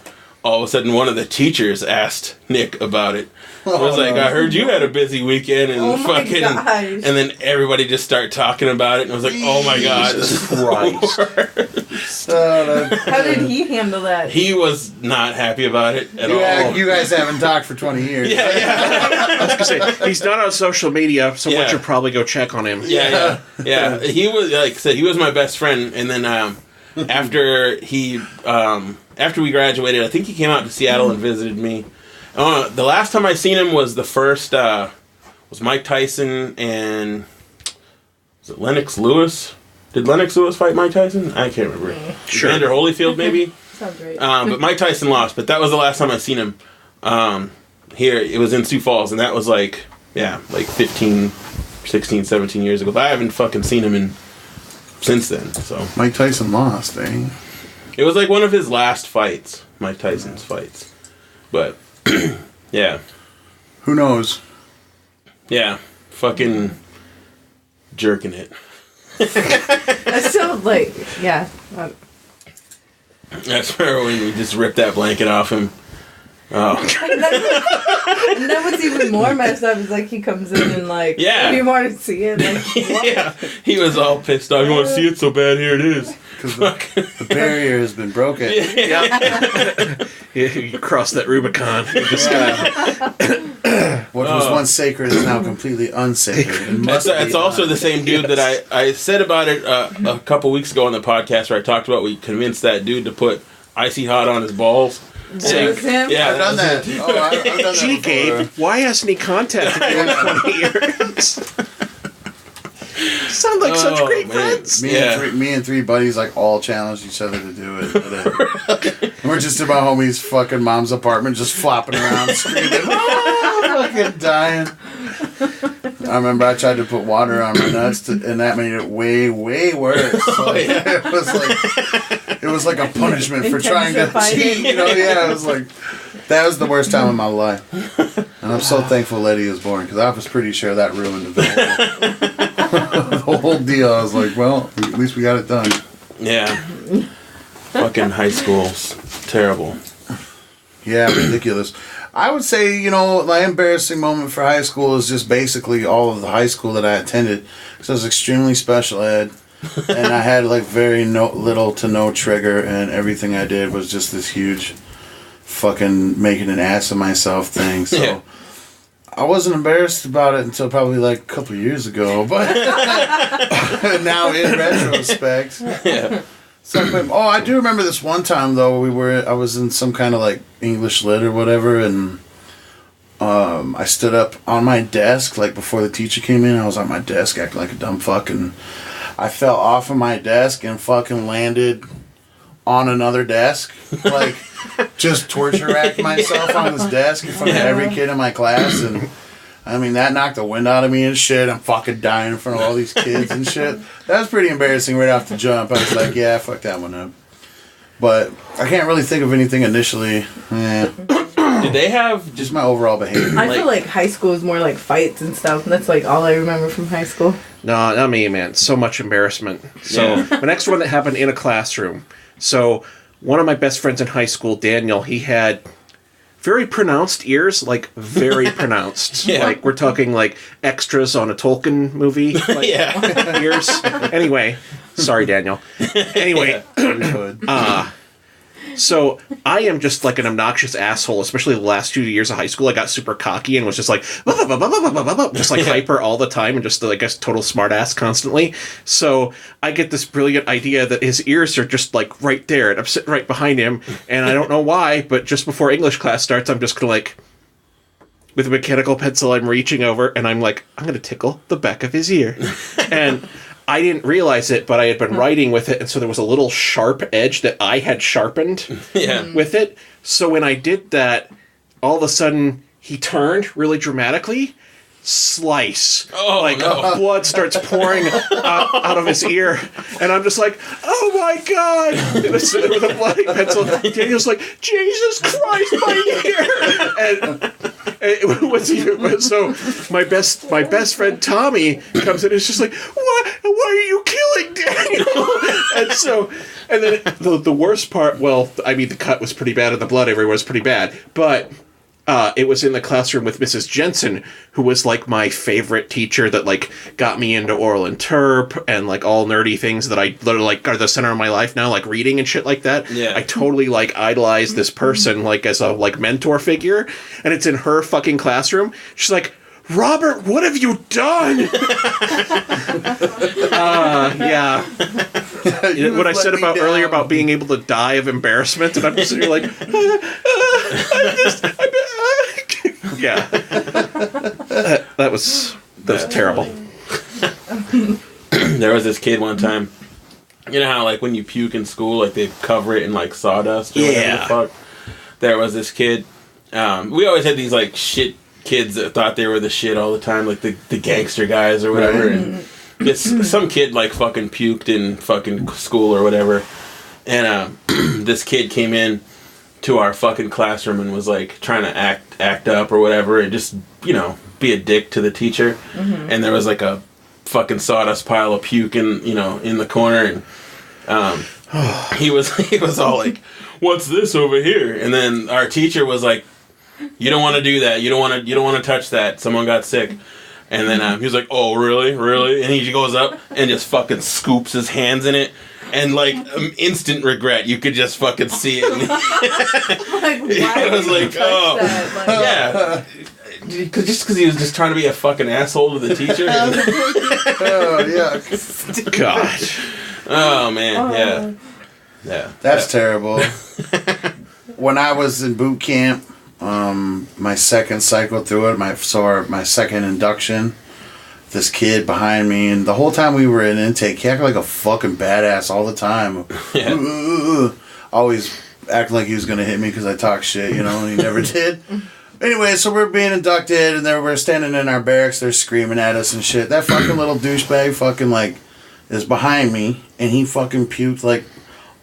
all of a sudden one of the teachers asked Nick about it. I was like, I heard you had a busy weekend and fucking, and then everybody just started talking about it, and I was like, oh my god, this is Christ. How did he handle that? He was not happy about it at all. You guys haven't talked for 20 years. Yeah. I was gonna say, he's not on social media, so one should probably go check on him. Yeah. He was, like I said, he was my best friend, and then after we graduated, I think he came out to Seattle and visited me. The last time I seen him was the first, was Mike Tyson and, was it Lennox Lewis? Did Lennox Lewis fight Mike Tyson? I can't remember. Sure. Evander Holyfield, maybe? Sounds right. But Mike Tyson lost, but that was the last time I seen him. Here, it was in Sioux Falls, and that was like 15, 16, 17 years ago. But I haven't fucking seen him since then, so. Mike Tyson lost, eh? It was like one of his last fights, Mike Tyson's fights. But, yeah. Who knows? Yeah. Fucking jerking it. That's still like, yeah. That's where when we just ripped that blanket off him. Oh. And then what's even more messed up is like he comes in and like, Yeah. you want to see it? Like, what? Yeah. He was all pissed off. You want to see it so bad? Here it is. Because the barrier has been broken. Yeah. You crossed that Rubicon. You just What was once sacred is now completely unsacred. That's also the same dude that I said about it a couple weeks ago on the podcast where I talked about we convinced that dude to put Icy Hot on his balls. That was him? Yeah, I've done that. Oh, I've done that Gee, before. Gabe, why hasn't he contacted you in 20 years? Sound like such great man. friends. Me and three buddies like all challenged each other to do it. And we're just at my homie's fucking mom's apartment, just flopping around, screaming, "Oh!" fucking dying. I remember I tried to put water on my nuts, and that made it way, way worse. It was like a punishment for trying to cheat. You know, yeah. It was like that was the worst time of my life, and I'm so thankful Letty was born because I was pretty sure that ruined the whole deal. I was like, well, at least we got it done. Yeah. Fucking high school's terrible. Yeah, ridiculous. I would say, my embarrassing moment for high school is just basically all of the high school that I attended. Because I was extremely special ed. And I had like very little to no trigger. And everything I did was just this huge fucking making an ass of myself thing. So Yeah. I wasn't embarrassed about it until probably like a couple years ago. But now in retrospect... Yeah. I do remember this one time though. I was in some kind of like English lit or whatever, and I stood up on my desk like before the teacher came in. I was on my desk acting like a dumb fuck, and I fell off of my desk and fucking landed on another desk, like just torture racked myself on this desk in front of every kid in my class, and. I mean, that knocked the wind out of me and shit. I'm fucking dying in front of all these kids and shit. That was pretty embarrassing right off the jump. I was like, yeah, fuck that one up. But I can't really think of anything initially. Did they have Just my overall behavior. I feel like high school is more like fights and stuff. And that's like all I remember from high school. No, not me, man. So much embarrassment. So the next one that happened in a classroom. So one of my best friends in high school, Daniel, he had very pronounced ears, like very pronounced. Yeah. Like we're talking like extras on a Tolkien movie. Like, Yeah. ears. Anyway, sorry, Daniel. Anyway, so I am just like an obnoxious asshole, especially the last 2 years of high school. I got super cocky and was just like, just like hyper all the time and just like a total smart ass constantly. So I get this brilliant idea that his ears are just like right there and I'm sitting right behind him and I don't know why, but just before English class starts, I'm just gonna like, with a mechanical pencil, I'm reaching over and I'm like, I'm gonna tickle the back of his ear. And I didn't realize it, but I had been writing with it, and so there was a little sharp edge that I had sharpened with it. So when I did that, all of a sudden, he turned really dramatically, slice. Blood starts pouring out of his ear, and I'm just like, oh my god! And it's with a bloody pencil. Daniel's like, Jesus Christ, my ear! And it was even, so my best friend Tommy comes in and is just like, why are you killing Daniel? And then the worst part, well, I mean the cut was pretty bad and the blood everywhere was pretty bad, but it was in the classroom with Mrs. Jensen, who was like my favorite teacher that like got me into oral interp and like all nerdy things that I literally like are the center of my life now, like reading and shit like that. Yeah. I totally like idolize this person like as a like mentor figure, and it's in her fucking classroom. She's like, Robert, what have you done? Yeah. What I said about earlier about being able to die of embarrassment, and I'm just sitting here like, Yeah. that was terrible. There was this kid one time. You know how, like, when you puke in school, like, they cover it in, like, sawdust or whatever the fuck? There was this kid. We always had these, like, shit kids that thought they were the shit all the time, like the gangster guys or whatever. And some kid, like, fucking puked in fucking school or whatever. And this kid came in to our fucking classroom and was, like, trying to act up or whatever and just, you know, be a dick to the teacher. And there was, like, a fucking sawdust pile of puke in the corner, and he was all like, "What's this over here?" And then our teacher was like, "You don't want to do that. You don't want to touch that. Someone got sick." And then he was like, "Oh, really?" And he goes up and just fucking scoops his hands in it, and like instant regret. You could just fucking see it. Like, why I was like, "Oh, that? Like, yeah." Because he was just trying to be a fucking asshole to the teacher. Oh, yeah. God. Oh, man, yeah. That's terrible. When I was in boot camp, my second cycle through it, my second induction, this kid behind me, and the whole time we were in intake, he acted like a fucking badass all the time. Yeah. Always acting like he was going to hit me because I talk shit, and he never did. Anyway, so we're being inducted, and we're standing in our barracks. They're screaming at us and shit. That fucking little douchebag fucking, like, is behind me, and he fucking puked, like,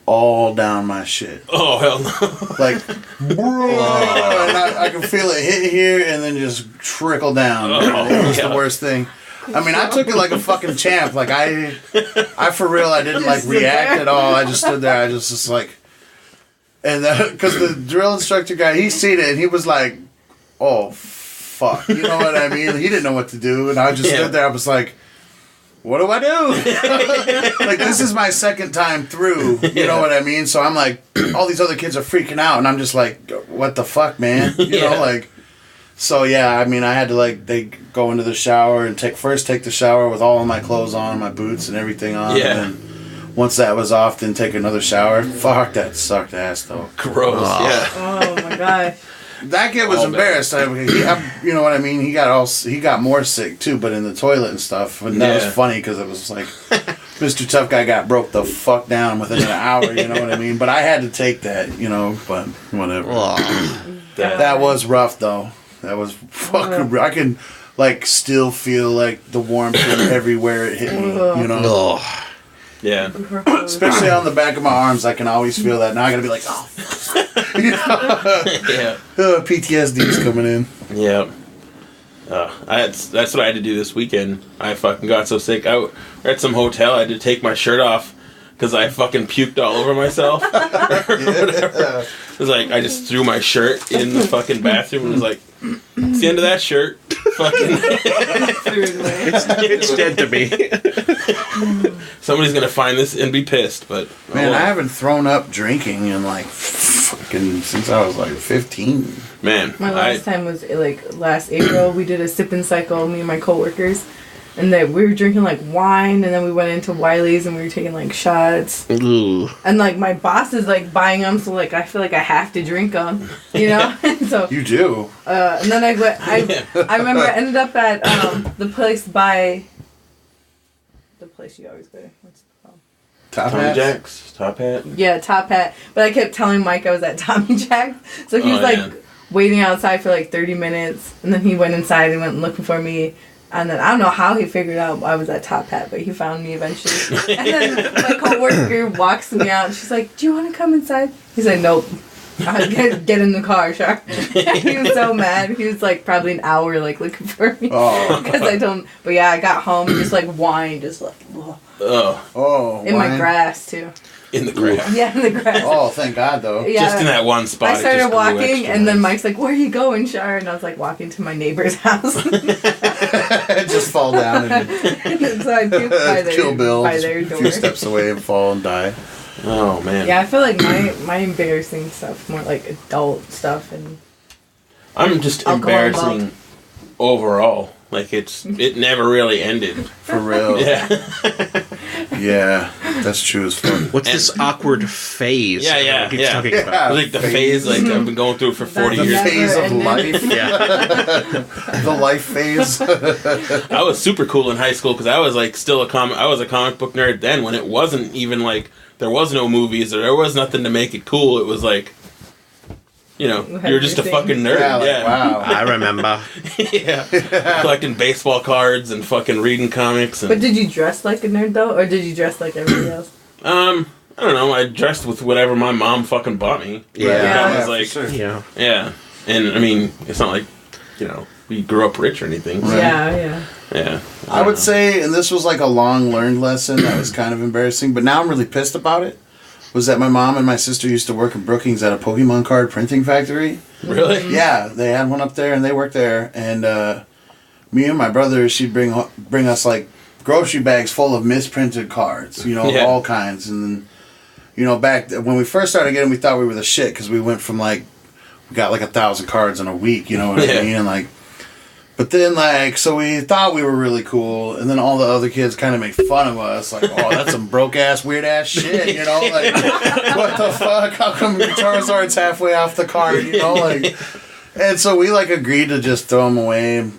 all down my shit. Oh, hell no. Like, and I can feel it hit here and then just trickle down. It was the worst thing. I mean, I took it like a fucking champ. Like, I for real, I didn't, like, react at all. I just stood there. I just like... And because the drill instructor guy, he seen it, and he was like... Oh, fuck. You know what I mean? He didn't know what to do. And I just stood there. I was like, what do I do? Like, this is my second time through. You know what I mean? So I'm like, all these other kids are freaking out. And I'm just like, what the fuck, man? You know, like... So, yeah, I mean, I had to, like, they go into the shower and take the shower with all of my clothes on, my boots and everything on. Yeah. And then once that was off, then take another shower. Fuck, that sucked ass, though. Gross, yeah. Oh, my gosh. That kid was embarrassed. You know what I mean? He got more sick too, but in the toilet and stuff. And that was funny because it was like Mr. Tough Guy got broke the fuck down within an hour. You know what I mean? But I had to take that. But whatever. That was rough though. That was fucking. I can like still feel like the warmth from everywhere it hit me. You know. Yeah. Especially on the back of my arms, I can always feel that. Now I gotta be like, oh. Yeah. PTSD's coming in. Yeah. That's what I had to do this weekend. I fucking got so sick. We're at some hotel. I had to take my shirt off because I fucking puked all over myself. Or whatever. It was like, I just threw my shirt in the fucking bathroom and was like, it's the end of that shirt. Fucking. It's dead to me. Somebody's gonna find this and be pissed, but man, I haven't thrown up drinking in like fucking since I was like 15. Man, my last time was like last April. We did a sipping cycle, me and my coworkers, and that we were drinking like wine, and then we went into Wiley's and we were taking like shots. Ooh. And like my boss is like buying them, so like I feel like I have to drink them, And so you do. And then I remember I ended up at the place by the place you always go to. What's it called? Tommy Jack's? Top Hat? Yeah, Top Hat. But I kept telling Mike I was at Tommy Jack's. So he was waiting outside for like 30 minutes. And then he went inside and went looking for me. And then I don't know how he figured out I was at Top Hat, but he found me eventually. And then my coworker walks me out and she's like, "Do you want to come inside?" He's like, "Nope. Get in the car, Char." He was so mad. He was like probably an hour like looking for me because I don't. But yeah, I got home and just like wine, just like in my grass too. In the grass. Yeah, in the grass. Oh, thank God though. Yeah, just in that one spot. I started walking, and then Mike's like, "Where are you going, Char?" And I was like, walking to my neighbor's house. Just fall down and so I puked by Kill Bill, by their door. a few steps away and fall and die. Oh man. Yeah, I feel like my embarrassing stuff more like adult stuff and. I'm just embarrassing overall. Like it never really ended. For real. Yeah. Yeah, that's true as fuck. What's this awkward phase? Yeah. Talking about? Like the phase, like I've been going through for 40 The years. phase of ending. life. Yeah. The life phase. I was super cool in high school because I was like still I was a comic book nerd then when it wasn't even like there was no movies or there was nothing to make it cool. It was like, you know, you're just a fucking nerd. Yeah, wow. I remember. Yeah. Collecting baseball cards and fucking reading comics. And, But did you dress like a nerd though, or did you dress like everybody else? I don't know. I dressed with whatever my mom fucking bought me. Yeah. I was for like, sure. Yeah. yeah. And I mean, it's not like, you know, we grew up rich or anything. So, Yeah. yeah. I would say, and this was like a long learned lesson that was kind of embarrassing, but now I'm really pissed about it, was that my mom and my sister used to work in Brookings at a Pokemon card printing factory. Really? Yeah, they had one up there and they worked there. And me and my brother, she'd bring us like grocery bags full of misprinted cards, you know, of Yeah. all kinds. And then, you know, back when we first started getting, we thought we were the shit because we went from like, we got like 1,000 cards in a week, you know what Yeah. I mean? And like, but then like, so we thought we were really cool. And then all the other kids kind of made fun of us. Like, oh, that's some broke ass, weird ass shit, you know? Like, what the fuck? How come Charizard's halfway off the card, you know? Like, and so we like agreed to just throw them away and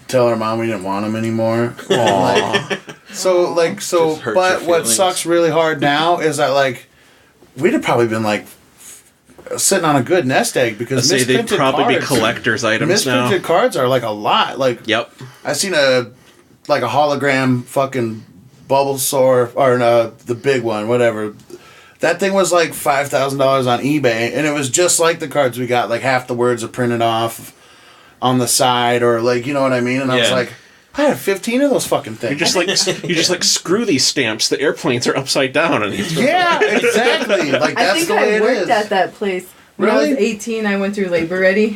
tell our mom we didn't want them anymore. Like, so Just hurt but your what feelings. sucks really hard now is that like we'd have probably been like sitting on a good nest egg because Let's say they'd misprinted probably be cards- collector's items now. misprinted cards are like a lot. Like Yep. I seen a hologram fucking Bulbasaur or the big one, whatever. That thing was like $5,000 on eBay, and it was just like the cards we got. Like half the words are printed off on the side, or like, you know what I mean. And I was Yeah. like, I have 15 of those fucking things. You just like screw these stamps. The airplanes are upside down, and you throw Yeah, exactly. Like I that's think the way I it worked is. at that place. When I was Really? 18, I went through Labor Ready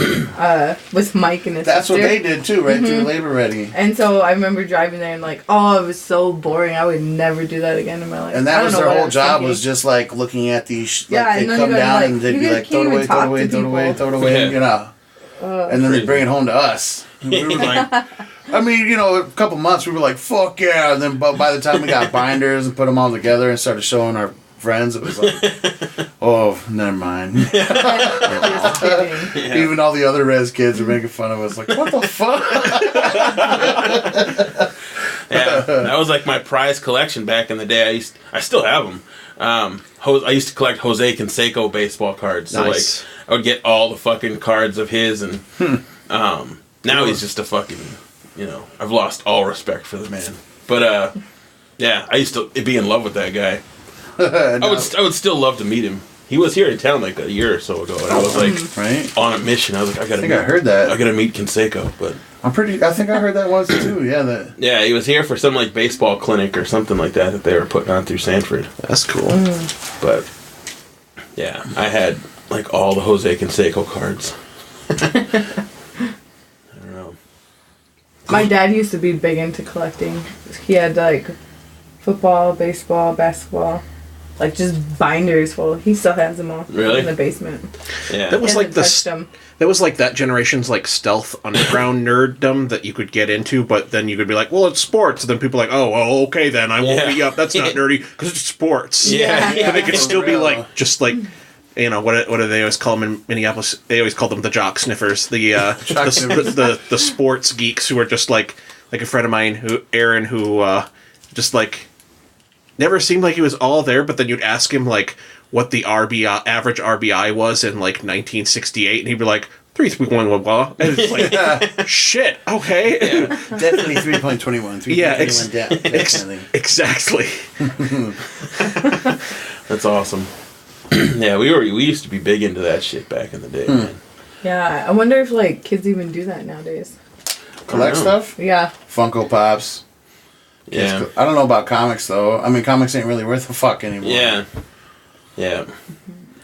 with Mike and his That's what sister. they did too, right through Labor Ready. And so I remember driving there and like, oh, it was so boring. I would never do that again in my life. And I that don't was know their what I whole job thinking. was just like looking at these. Yeah, Like and they'd then come you gotta, down like, and they'd you be like, can't throw it away, even throw it talk away, to throw it away, people. throw it away, Yeah. you know. And then they'd bring it home to us. And we were like, I mean, you know, a couple months we were like, fuck yeah. And then by the time we got binders and put them all together and started showing our friends, it was like, oh, never mind. Just kidding. Yeah. Even all the other res kids were making fun of us. Like, what the fuck? Yeah, that was like my prize collection back in the day. I still have them. I used to collect Jose Canseco baseball cards. So Nice. like, I would get all the fucking cards of his, and now he's just a fucking, you know, I've lost all respect for the man. But yeah, I used to be in love with that guy. I would still love to meet him. He was here in town like a year or so ago, and I was like Right? on a mission. I was like, I think I heard that. I gotta meet Canseco, but I think I heard that once too. Yeah, that. yeah, he was here for some like baseball clinic or something like that they were putting on through Sanford. That's cool. But yeah, I had like all the Jose Canseco cards. I don't know. My dad used to be big into collecting. He had like football, baseball, basketball, like just binders full. He still has them all Really? in the basement. Yeah. That was He like hasn't the touched them. that was like that generation's like stealth underground nerddom that you could get into, but then you could be like, well, it's sports. And then people are like, oh, well, okay, then I won't Yeah. be up. That's not nerdy because it's sports. Yeah. Yeah. But they could For still be real. like just like. You know what do they always call them in Minneapolis? They always call them the jock sniffers, the sports geeks who are just like a friend of mine, Aaron, who just like never seemed like he was all there. But then you'd ask him like what the average RBI was in like 1968, and he'd be like 3.1. And it's like shit. Okay. Definitely 3.21. Yeah, 3.21 definitely. Exactly. That's awesome. Yeah, we used to be big into that shit back in the day, man. Yeah, I wonder if like kids even do that nowadays. Collect I don't stuff? Yeah. Funko Pops. Yeah. I don't know about comics though. I mean, comics ain't really worth a fuck anymore. Yeah. Yeah.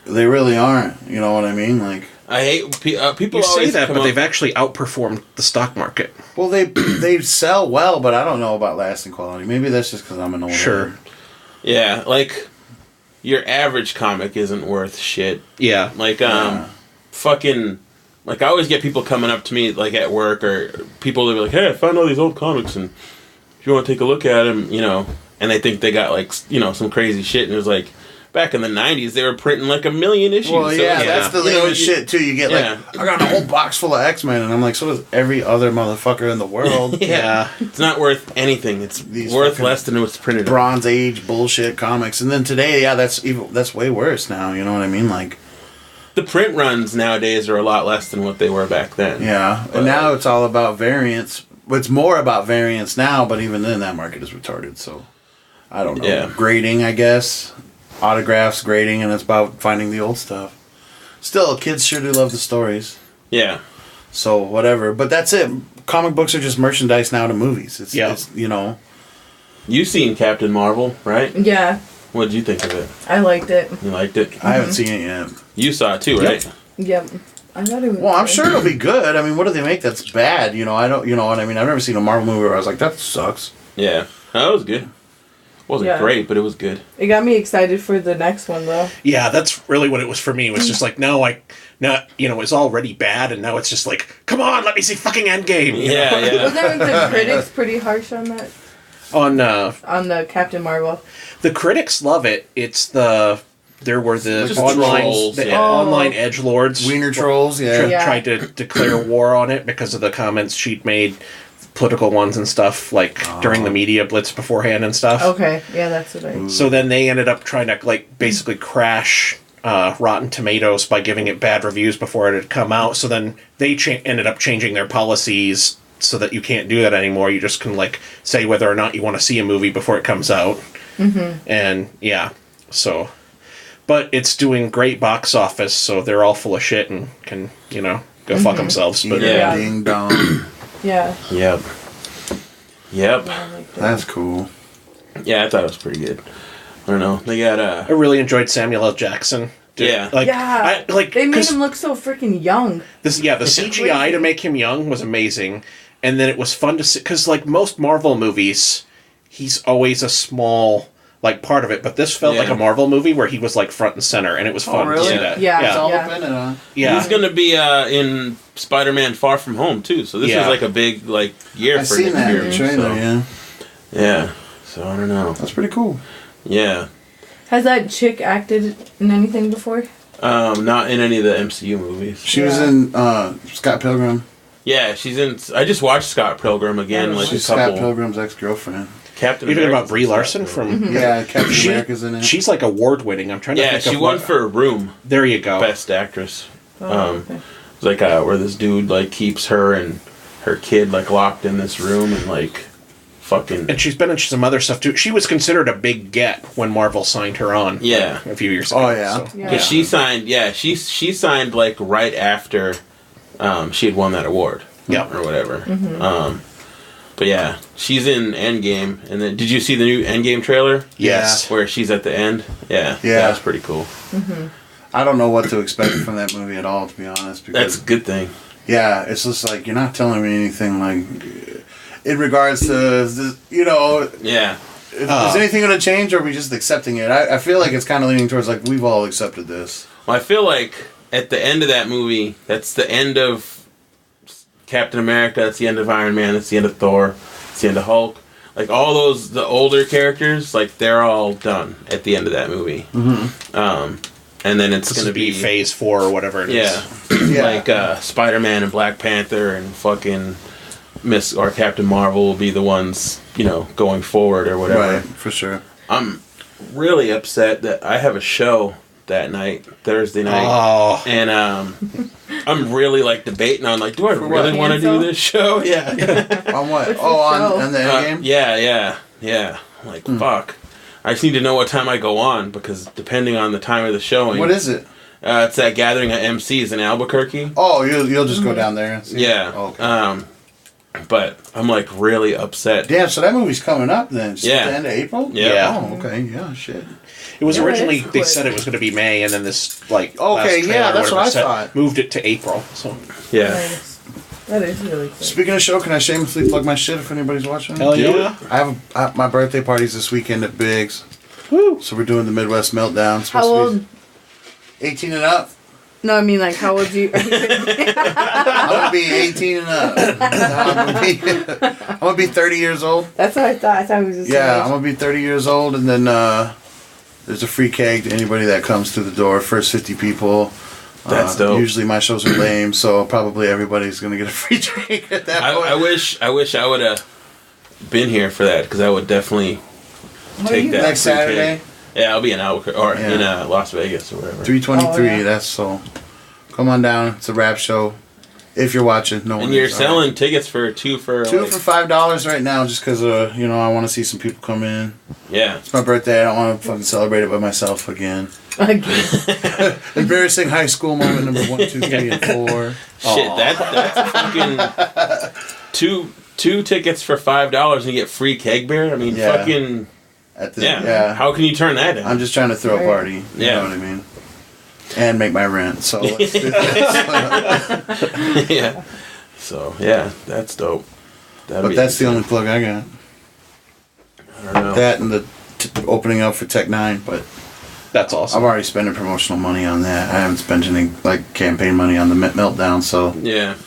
They really aren't. You know what I mean? Like, I hate people You say always that, come but up- they've actually outperformed the stock market. well, they sell well, but I don't know about lasting quality. Maybe that's just because I'm an old Sure. man. Yeah, like your average comic isn't worth shit. Yeah. Like fucking like I always get people coming up to me like at work or people that be like, "Hey, I found all these old comics," and if you want to take a look at them, and they think they got like some crazy shit, and it was like. Back in the 90s, they were printing like 1 million issues. Well, yeah, that's the latest shit, too. You get like, I got a whole box full of X-Men, and I'm like, so does every other motherfucker in the world. Yeah. It's not worth anything. It's worth less than it was printed. Bronze Age bullshit comics. And then today, that's way worse now, you know what I mean? Like, the print runs nowadays are a lot less than what they were back then. Yeah, and now it's all about variants. It's more about variants now, but even then, that market is retarded, so I don't know. Yeah. Grading, I guess. Autographs, grading, and it's about finding the old stuff. Still, kids sure do love the stories. Yeah. So, whatever. But that's it. Comic books are just merchandise now to movies. It's You've seen Captain Marvel, right? Yeah. What did you think of it? I liked it. You liked it? I haven't seen it yet. You saw it too, right? Yep. I thought it was Well, I'm sure it'll be good. I mean, what do they make that's bad? I don't, you know what I mean? I've never seen a Marvel movie where I was like, that sucks. Yeah. No, it was good. Wasn't great, but it was good. It got me excited for the next one, though. Yeah, that's really what it was for me. It was just like, it's already bad, and now it's just like, come on, let me see fucking Endgame. Yeah. Wasn't the critics pretty harsh on that? On the Captain Marvel. The critics love it. There were the online edgelords. Wiener trolls, tried to declare war on it because of the comments she'd made. Political ones and stuff, during the media blitz beforehand and stuff. Okay, yeah, that's what I... So then they ended up trying to, basically crash Rotten Tomatoes by giving it bad reviews before it had come out. So then they ended up changing their policies so that you can't do that anymore. You just can, say whether or not you want to see a movie before it comes out. Mm-hmm. And, yeah, so... But it's doing great box office, so they're all full of shit and can, go fuck themselves. But yeah. Ding dong. Yeah. Yep. That's cool. Yeah, I thought it was pretty good. I don't know. They got I really enjoyed Samuel L. Jackson. Yeah. They made him look so freaking young. The CGI to make him young was amazing, and then it was fun to see because most Marvel movies, he's always a small part of it, but this felt like a Marvel movie where he was front and center, and it was fun to see that. Yeah, it's all dependent on. Yeah, he's gonna be in Spider-Man: Far From Home too, so this is a big year for him. I've seen that in the trailer. Yeah. So I don't know. That's pretty cool. Yeah. Has that chick acted in anything before? Not in any of the MCU movies. She was in Scott Pilgrim. Yeah, she's in. I just watched Scott Pilgrim again. She's Scott Pilgrim's ex-girlfriend. Captain You're talking America about Brie Larson from... Yeah, Captain America's in it. She's award-winning. I'm trying to think of she won for Room. There you go. Best actress. It's where this dude keeps her and her kid locked in this room and fucking... And she's been in some other stuff too. She was considered a big get when Marvel signed her on. Yeah. A few years ago. Oh, yeah. Because she signed... Yeah, she signed right after she had won that award. Yeah. Or whatever. Mm-hmm. But yeah, she's in Endgame. And then, did you see the new Endgame trailer? Yes. Where she's at the end? Yeah. That was pretty cool. Mm-hmm. I don't know what to expect from that movie at all, to be honest. Because, that's a good thing. Yeah, it's just you're not telling me anything in regards to, Yeah. Is anything going to change, or are we just accepting it? I feel like it's kind of leaning towards we've all accepted this. Well, I feel at the end of that movie, that's the end of Captain America, that's the end of Iron Man, that's the end of Thor, that's the end of Hulk. All those, the older characters, they're all done at the end of that movie. Mm-hmm. And then it's going to be Phase 4 or whatever it is. Yeah. Spider-Man and Black Panther and fucking Captain Marvel will be the ones, going forward or whatever. Right, for sure. I'm really upset that I have a show that night, Thursday night. Oh. And I'm really debating on do I really want to do this show? Yeah. On what? What's on the Endgame? Yeah. Fuck. I just need to know what time I go on because depending on the time of the showing. What is it? It's that gathering of MCs in Albuquerque. Oh, you'll just go down there and see. Yeah. Oh, okay. But I'm really upset. Damn, so that movie's coming up then. It's Yeah. the end of April? Yeah. Oh, okay. Yeah, shit. It was originally, that's they quick. said it was going to be May, and then this, Okay, last trailer yeah, that's or what I whatever thought. moved it to April, so... Yeah. Nice. That is really cool. Speaking of show, can I shamelessly plug my shit if anybody's watching? Hell yeah. I have my birthday party's this weekend at Biggs. Woo. So we're doing the Midwest Meltdown. How old? 18 and up. No, I mean, like, how old you? I'm gonna be 18 and up. I'm gonna be 30 years old. That's what I thought. I thought it was just. Yeah, I'm gonna be 30 years old, and then there's a free keg to anybody that comes through the door. First 50 people. That's dope. Usually my shows are lame, so probably everybody's gonna get a free drink at that point. I wish I would have been here for that, because I would definitely take that next free Saturday. keg. Yeah, I'll be in Albuquerque or in Las Vegas or whatever. 323. Oh, yeah. That's so. Come on down. It's a rap show. If you're watching, no one. And you're is, selling tickets for two for $5 right now, just because I want to see some people come in. Yeah. It's my birthday. I don't want to fucking celebrate it by myself again. Embarrassing high school moment number 1, 2, 3, and 4. Shit, that's a fucking two tickets for $5 and you get free keg beer. I mean, fucking. Yeah. How can you turn that down? I'm just trying to throw a party. You know what I mean? And make my rent. So let's do this. Yeah. So yeah, that's dope. But that's the only plug I got. I don't know. That and the opening up for Tech 9, but That's awesome. I'm already spending promotional money on that. I haven't spent any campaign money on the Meltdown. So yeah,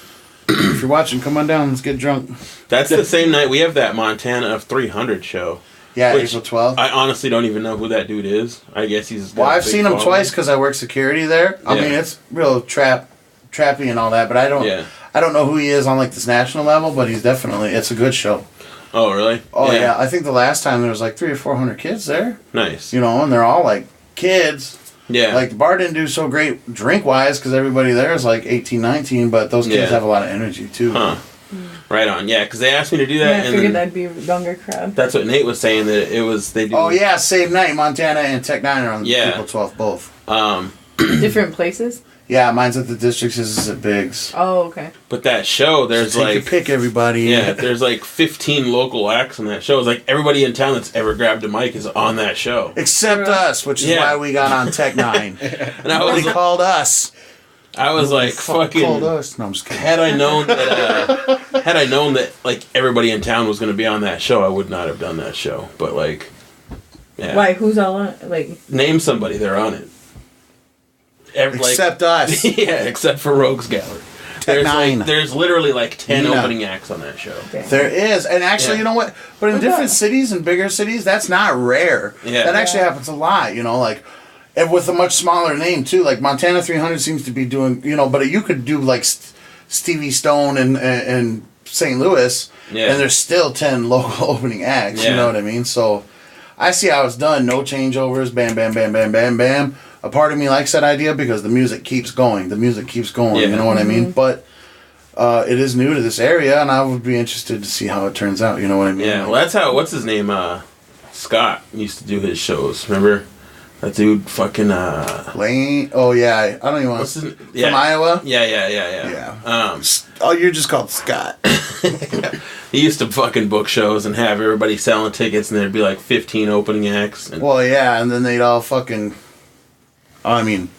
if you're watching, come on down. Let's get drunk. That's the same night we have that Montana of 300 show. Yeah, Which April 12th. I honestly don't even know who that dude is. I guess he's. Well, I've seen him twice because I work security there. I mean, it's real trappy and all that, but I don't. Yeah. I don't know who he is on this national level, but he's definitely. It's a good show. Oh really? Oh yeah. I think the last time there was 300 or 400 kids there. Nice. And they're all kids. Yeah. The bar didn't do so great drink wise because everybody there is 18, 19, but those kids have a lot of energy too. Huh. Right on, yeah, because they asked me to do that. Yeah, I figured that'd be a younger crowd. That's what Nate was saying, that it was, they do. Oh, yeah, same night. Montana and Tech 9 are on April 12th, both. Different places? Yeah, mine's at the districts, his is at Biggs. Oh, okay. But that show, there's take your pick, everybody. Yeah, there's 15 local acts on that show. It's everybody in town that's ever grabbed a mic is on that show. Except us, which is why we got on Tech 9. And I was called us. I was fucking. Called us. No, I'm just kidding. Had I known that everybody in town was going to be on that show, I would not have done that show. But yeah. Why? Who's all on it? Name somebody. They're on it. Except us. Yeah, except for Rogues Gallery. Tech 9. There's literally 10 opening acts on that show. Okay. There is. And actually, you know what? But in different cities and bigger cities, that's not rare. Yeah. That actually happens a lot, and with a much smaller name, too. Montana 300 seems to be doing, but you could do, Stevie Stone and St. Louis, and there's still 10 local opening acts, you know what I mean? So, I see how it's done. No changeovers, bam, bam, bam, bam, bam, bam. A part of me likes that idea because the music keeps going. The music keeps going, you know what I mean? But it is new to this area, and I would be interested to see how it turns out, you know what I mean? Yeah, well, that's how, what's his name? Scott used to do his shows, remember? That dude fucking Lane. Oh yeah, I don't even want to. From Iowa. Yeah. You're just called Scott. He used to fucking book shows and have everybody selling tickets, and there'd be 15 opening acts. And well, yeah, and then they'd all fucking. I mean.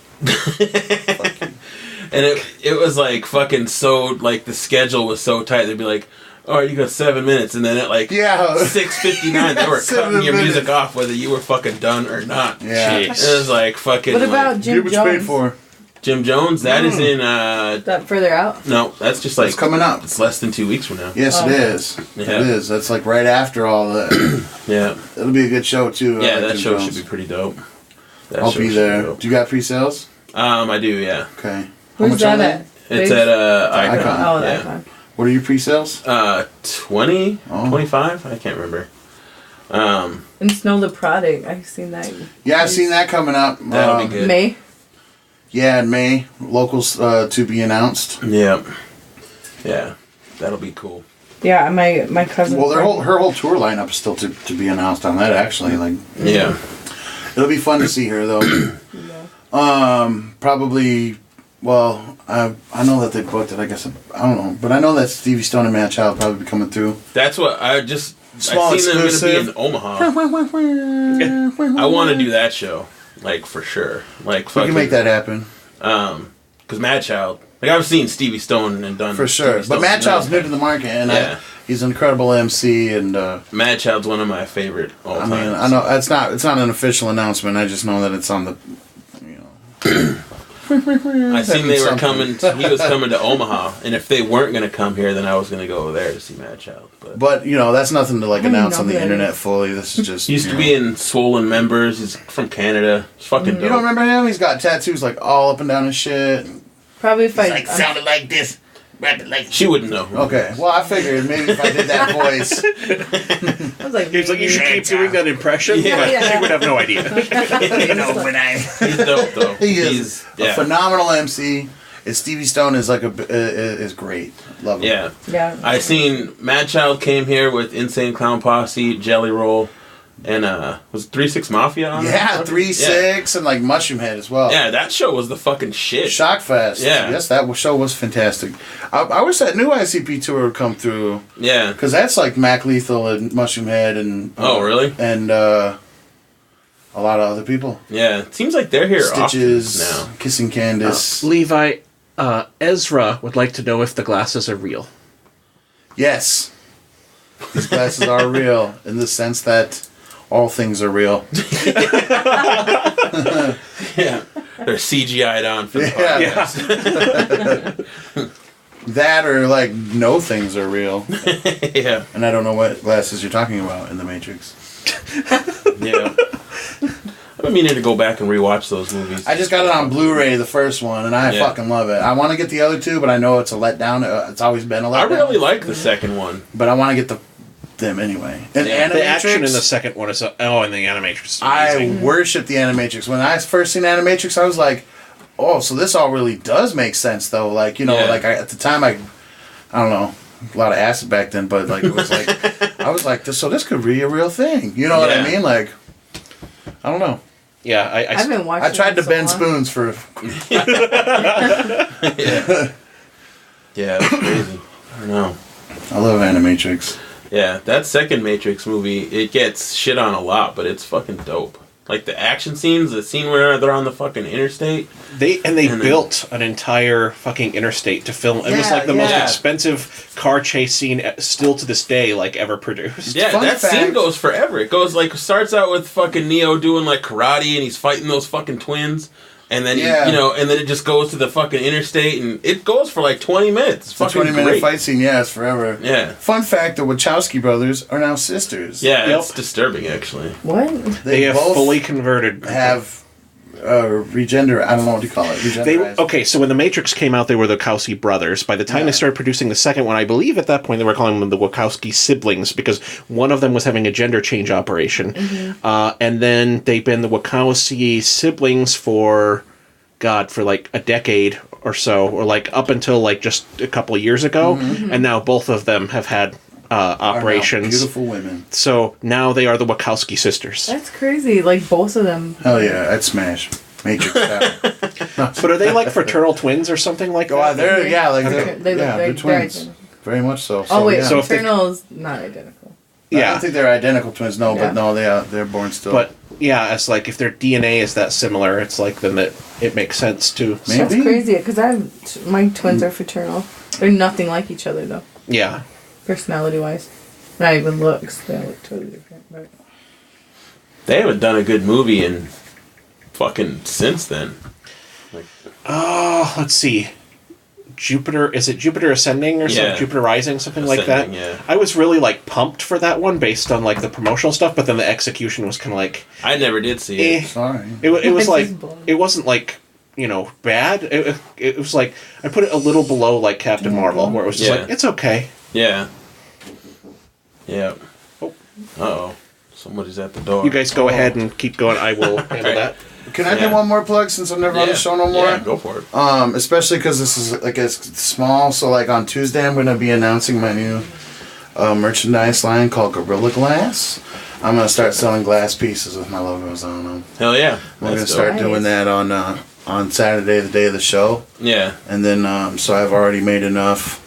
And it was fucking so the schedule was so tight. They'd be all right, you got 7 minutes, and then at 6:59 they were cutting your music off whether you were fucking done or not. Yeah, it was fucking. What about Jim Jones? Paid for. Jim Jones? That is in. That further out? No, that's just it's coming up. It's less than 2 weeks from now. Yes, it is. Yeah. It is. That's right after all that. Yeah, it'll be a good show too. Yeah, that Jim show Jones. should be pretty dope. I'll be there. Do you got pre-sales? I do. Yeah. Okay. Where's that at? It's at Icon. Oh, the Icon. What are your pre-sales? 20, 25? I can't remember. And Snow the Product, I've seen that. Yeah, I've seen that coming up. That'll be good. May? Yeah, in May. Locals to be announced. Yeah. Yeah. That'll be cool. Yeah, my cousin. Well, her whole tour lineup is still to be announced on that, actually. Yeah. It'll be fun to see her, though. Probably... Well, I know that they booked it. I guess I don't know, but I know that Stevie Stone and Matt Child will probably be coming through. That's what I just. Small I seen them exclusive. going to be in Omaha. I want to do that show, for sure. We can make that happen. Because Matt Child, I've seen Stevie Stone and done for sure, but Matt Child's new to the market, and he's an incredible MC. And Matt Child's one of my favorite all time. I know it's not an official announcement. I just know that it's on the, I seen they were coming. He was coming to Omaha, and if they weren't going to come here, then I was going to go over there to see Mad Child. But you know, that's nothing to announce on the internet fully. This is just he used to be in Swollen Members. He's from Canada. He's fucking dope. You don't remember him? He's got tattoos all up and down his shit. Probably if I sounded like this. She wouldn't know. Okay, well, I figured maybe if I did that voice. I was like, he's like, you should keep doing that impression. Yeah. He would have no idea. He's dope though. He is a phenomenal MC. And Stevie Stone is is great. Love him. Yeah. I seen Mad Child came here with Insane Clown Posse, Jelly Roll, and was 3-6 Mafia on? Yeah, 3-6 and Mushroom Head as well. Yeah, that show was the fucking shit. Shockfest. Yeah. Yes, that show was fantastic. I wish that new ICP tour would come through. Yeah. Because that's Mac Lethal and Mushroom Head and... oh, really? And a lot of other people. Yeah, it seems like they're here Stitches, often now. Kissing Candace. Levi, Ezra would like to know if the glasses are real. Yes. These glasses are real in the sense that all things are real. Yeah. They're CGI'd on for the podcast. That or no things are real. Yeah. And I don't know what glasses you're talking about in The Matrix. Yeah. I've been meaning to go back and rewatch those movies. I just got it on Blu-ray, the first one, and I fucking love it. I want to get the other two, but I know it's a letdown. It's always been a letdown. I really like the second one. But I want to get them anyway. And the action in the second one is... and the Animatrix. I worship the Animatrix. When I first seen Animatrix, I was like, oh, so this all really does make sense, though. At the time, I don't know, a lot of acid back then, but it was I was like, so this could be a real thing. You know what I mean? I don't know. Yeah, I've been watching. I tried to bend spoons for. Yeah, that's crazy. I don't know. I love Animatrix. Yeah, that second Matrix movie, it gets shit on a lot, but it's fucking dope. The action scenes, the scene where they're on the fucking interstate. They built an entire fucking interstate to film. It was the most expensive car chase scene still to this day ever produced. Yeah, that scene goes forever. It goes starts out with fucking Neo doing karate and he's fighting those fucking twins. And then, and then it just goes to the fucking interstate, and it goes for 20 minutes. It's a 20-minute fight scene, it's forever. Yeah. Fun fact, the Wachowski brothers are now sisters. Yeah, it's disturbing, actually. What? They have fully converted. Have regender, I don't know what you call it. So when The Matrix came out, they were the Wachowski brothers. By the time they started producing the second one, I believe at that point they were calling them the Wachowski siblings because one of them was having a gender change operation. Mm-hmm. And then they've been the Wachowski siblings for a decade or so, or up until just a couple of years ago. Mm-hmm. And now both of them have had operations. Beautiful women. So now they are the Wachowski sisters. That's crazy. Both of them. Hell yeah, I'd smash. Matrix style. But are they fraternal twins or something like that? They're twins. Very much so. Oh wait, so fraternal's not identical. I don't think they're identical twins. No, but no, they're born still. But yeah, it's if their DNA is that similar, it's then that it makes sense to. Maybe. That's crazy because my twins are fraternal. They're nothing like each other though. Yeah. Personality wise, not even looks. They look totally different. But they haven't done a good movie in fucking since then. Let's see. Jupiter, is it Jupiter Ascending or something? Jupiter Rising, something like that? Yeah. I was really pumped for that one based on the promotional stuff, but then the execution was kind of I never did see it. Sorry. It was it wasn't bad. It was I put it a little below Captain Marvel, where it was just it's okay. Yeah. Yeah. Oh. Uh-oh. Somebody's at the door. You guys go ahead and keep going. I will handle that. Can I get one more plug since I'm never on the show no more? Yeah, go for it. Especially because this is it's small. So on Tuesday I'm going to be announcing my new merchandise line called Gorilla Glass. I'm going to start selling glass pieces with my logos on them. Hell yeah! We're going to start doing that on Saturday, the day of the show. Yeah. And then so I've already made enough.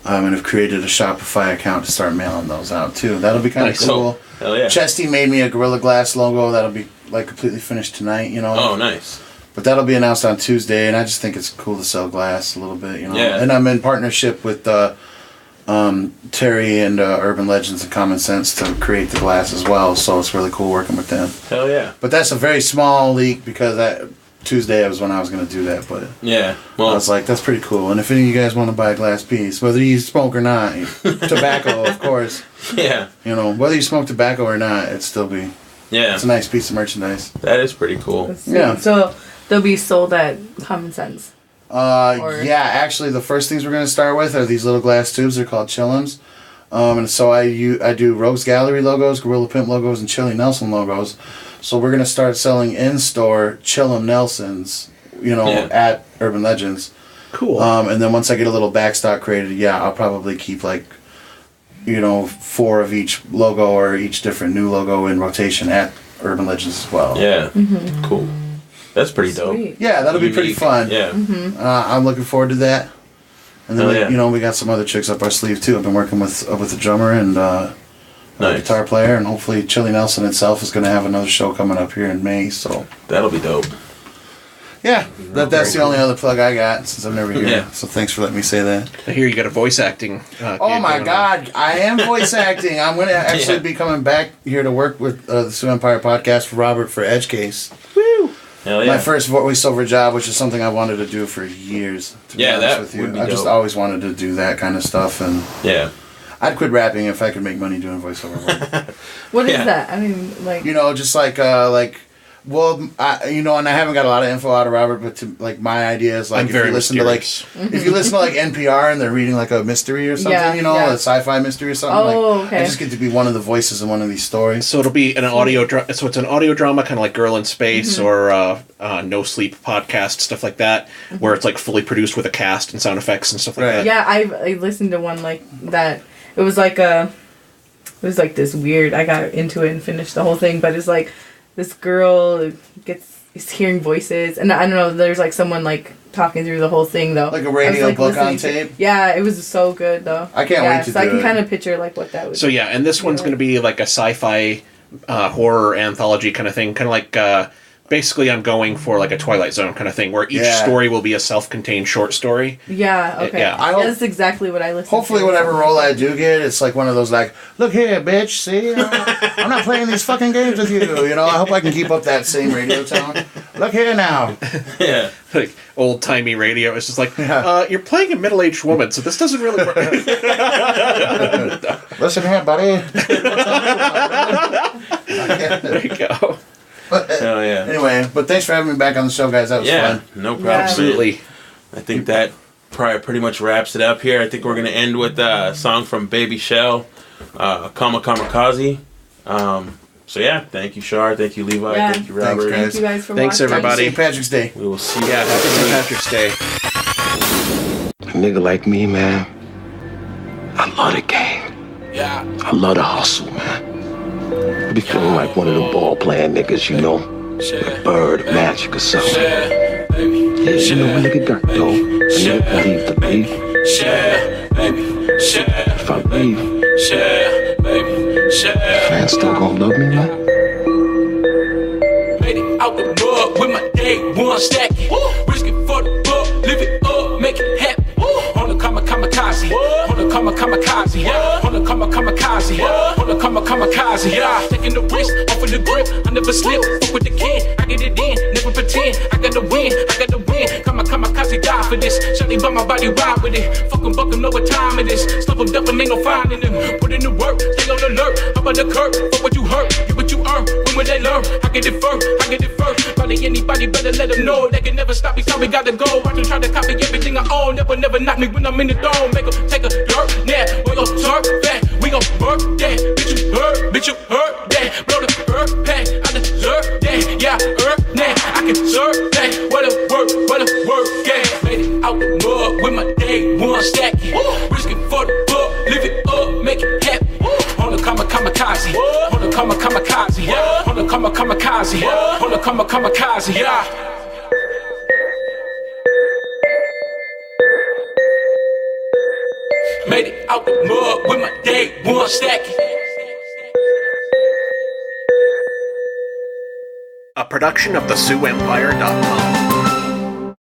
And have created a Shopify account to start mailing those out too. That'll be kind of cool. Hell yeah! Chesty made me a Gorilla Glass logo. That'll be completely finished tonight. Oh, nice. But that'll be announced on Tuesday, and I just think it's cool to sell glass a little bit. Yeah. And I'm in partnership with Terry and Urban Legends and Common Sense to create the glass as well. So it's really cool working with them. Hell yeah! But that's a very small leak because Tuesday was when I was going to do that, but Yeah. I was like, that's pretty cool. And if any of you guys want to buy a glass piece, whether you smoke or not, tobacco, of course. Yeah. You know, whether you smoke tobacco or not, it'd still be. Yeah. It's a nice piece of merchandise. That is pretty cool. Yeah. So they'll be sold at Common Sense. Yeah, actually, the first things we're going to start with are these little glass tubes. They're called Chillums. And so I do Rogues Gallery logos, Gorilla Pimp logos, and Chili Nelson logos. So we're going to start selling in-store Chillum Nelsons, at Urban Legends. Cool. And then once I get a little backstock created, I'll probably keep 4 of each logo or each different new logo in rotation at Urban Legends as well. Yeah. Cool. That's pretty dope. Sweet. Yeah, that'll be pretty fun. Yeah. I'm looking forward to that. And then yeah. we got some other chicks up our sleeve too. I've been working with a drummer and a Nice. guitar player, and hopefully Chili Nelson itself is going to have another show coming up here in May. So That'll be dope. yeah, that's the only other plug I got since I'm never here. Yeah. So thanks for letting me say that. I hear you got a voice acting. Oh gig my going on. God, I am voice acting. I'm going to actually be coming back here to work with the Sioux Empire podcast for Robert for Edge Case. Woo! Hell yeah. My first voiceover job, which is something I wanted to do for years. To be honest that with you, would be I just dope. always wanted to do that kind of stuff, and Yeah. I'd quit rapping if I could make money doing voiceover work. What is Yeah. that? I mean, like. Just and I haven't got a lot of info out of Robert, but my idea is I'm if very you listen mysterious. to if you listen to NPR and they're reading a mystery or something, Yeah. a sci-fi mystery or something. Oh, okay. I just get to be one of the voices in one of these stories. So it'll be an audio so it's an audio drama, kind of like Girl in Space or No Sleep podcast, stuff like that, where it's fully produced with a cast and sound effects and stuff like Right. that. Yeah, I listened to one like that. It was this weird. I got into it and finished the whole thing, but it's this girl is hearing voices, and I don't know. There's someone talking through the whole thing though. Like a radio book on listening tape? Yeah, it was so good though. I can't wait to so do I can it. kind of picture what that was. So yeah, and this one's going to be like a sci-fi horror anthology kind of thing, kind of like basically I'm going for a Twilight Zone kind of thing, where each story will be a self-contained short story. Yeah. Okay. Yeah. I hope- That's exactly what I listened. Hopefully, to. whatever role I do get, it's one of those look here, bitch. See, I'm not playing these fucking games with you. I hope I can keep up that same radio tone. Look here now. Yeah. Like old-timey radio. It's just you're playing a middle-aged woman, so this doesn't really work. Listen here, buddy. There you go. Hell yeah. Anyway, but thanks for having me back on the show, guys. That was Yeah. fun. No problem. Yeah. Absolutely. I think that probably pretty much wraps it up here. I think we're going to end with a song from Baby Shell, Kamikaze. So yeah, thank you, Char. Thank you, Levi. Yeah. Thank you, Robert. Thanks, Thank you guys for Thanks, watching. everybody. St. Patrick's Day. We will see you. Yeah, happy St. Patrick's Day. A nigga like me, man, I love the game. Yeah. I love the hustle, man. I be feeling like one of them ball-playing niggas, like Bird, Magic, or something. Yeah, a nigga got dough. A nigga believe the beat. If I leave, fans still gonna love me, man? Made it out the mud with my day one stack. Risk it for the buck, live it up, make it happen. On the kamikaze, on the kamikaze, on the kamikaze, on the kamikaze. Yeah, taking the risk off of the grip. I never slip, fuck with the kid. I get it in, never pretend. I got the win, Kamikaze die for this. Shawty by my body, ride with it. Fuck 'em, buck 'em, know what time it is. Slump 'em, dump 'em, ain't no finding them. Put in the work, stay on alert. How about the curb? Fuck what you hurt, get what you earn. When will they learn? I get it first, I get it first. Probably anybody better let them know. They can never stop me, so we gotta go. I just try to copy everything I own. Never knock me when I'm in the dome. Make 'em take a dirt nap. We gon' turn back, we gon' work that. Bitch you heard that. Blow the earth pack, I deserve that. Yeah, earth now, I can serve that. What a work, yeah. Made it out the mud with my day one stack. Risk it for the buck, live it up, make it happen. On the kamikaze, on the kamikaze, yeah. On the kamikaze, on the kamikaze, yeah. Made it out the mud with my day one stack. A production of the SiouxEmpire.com.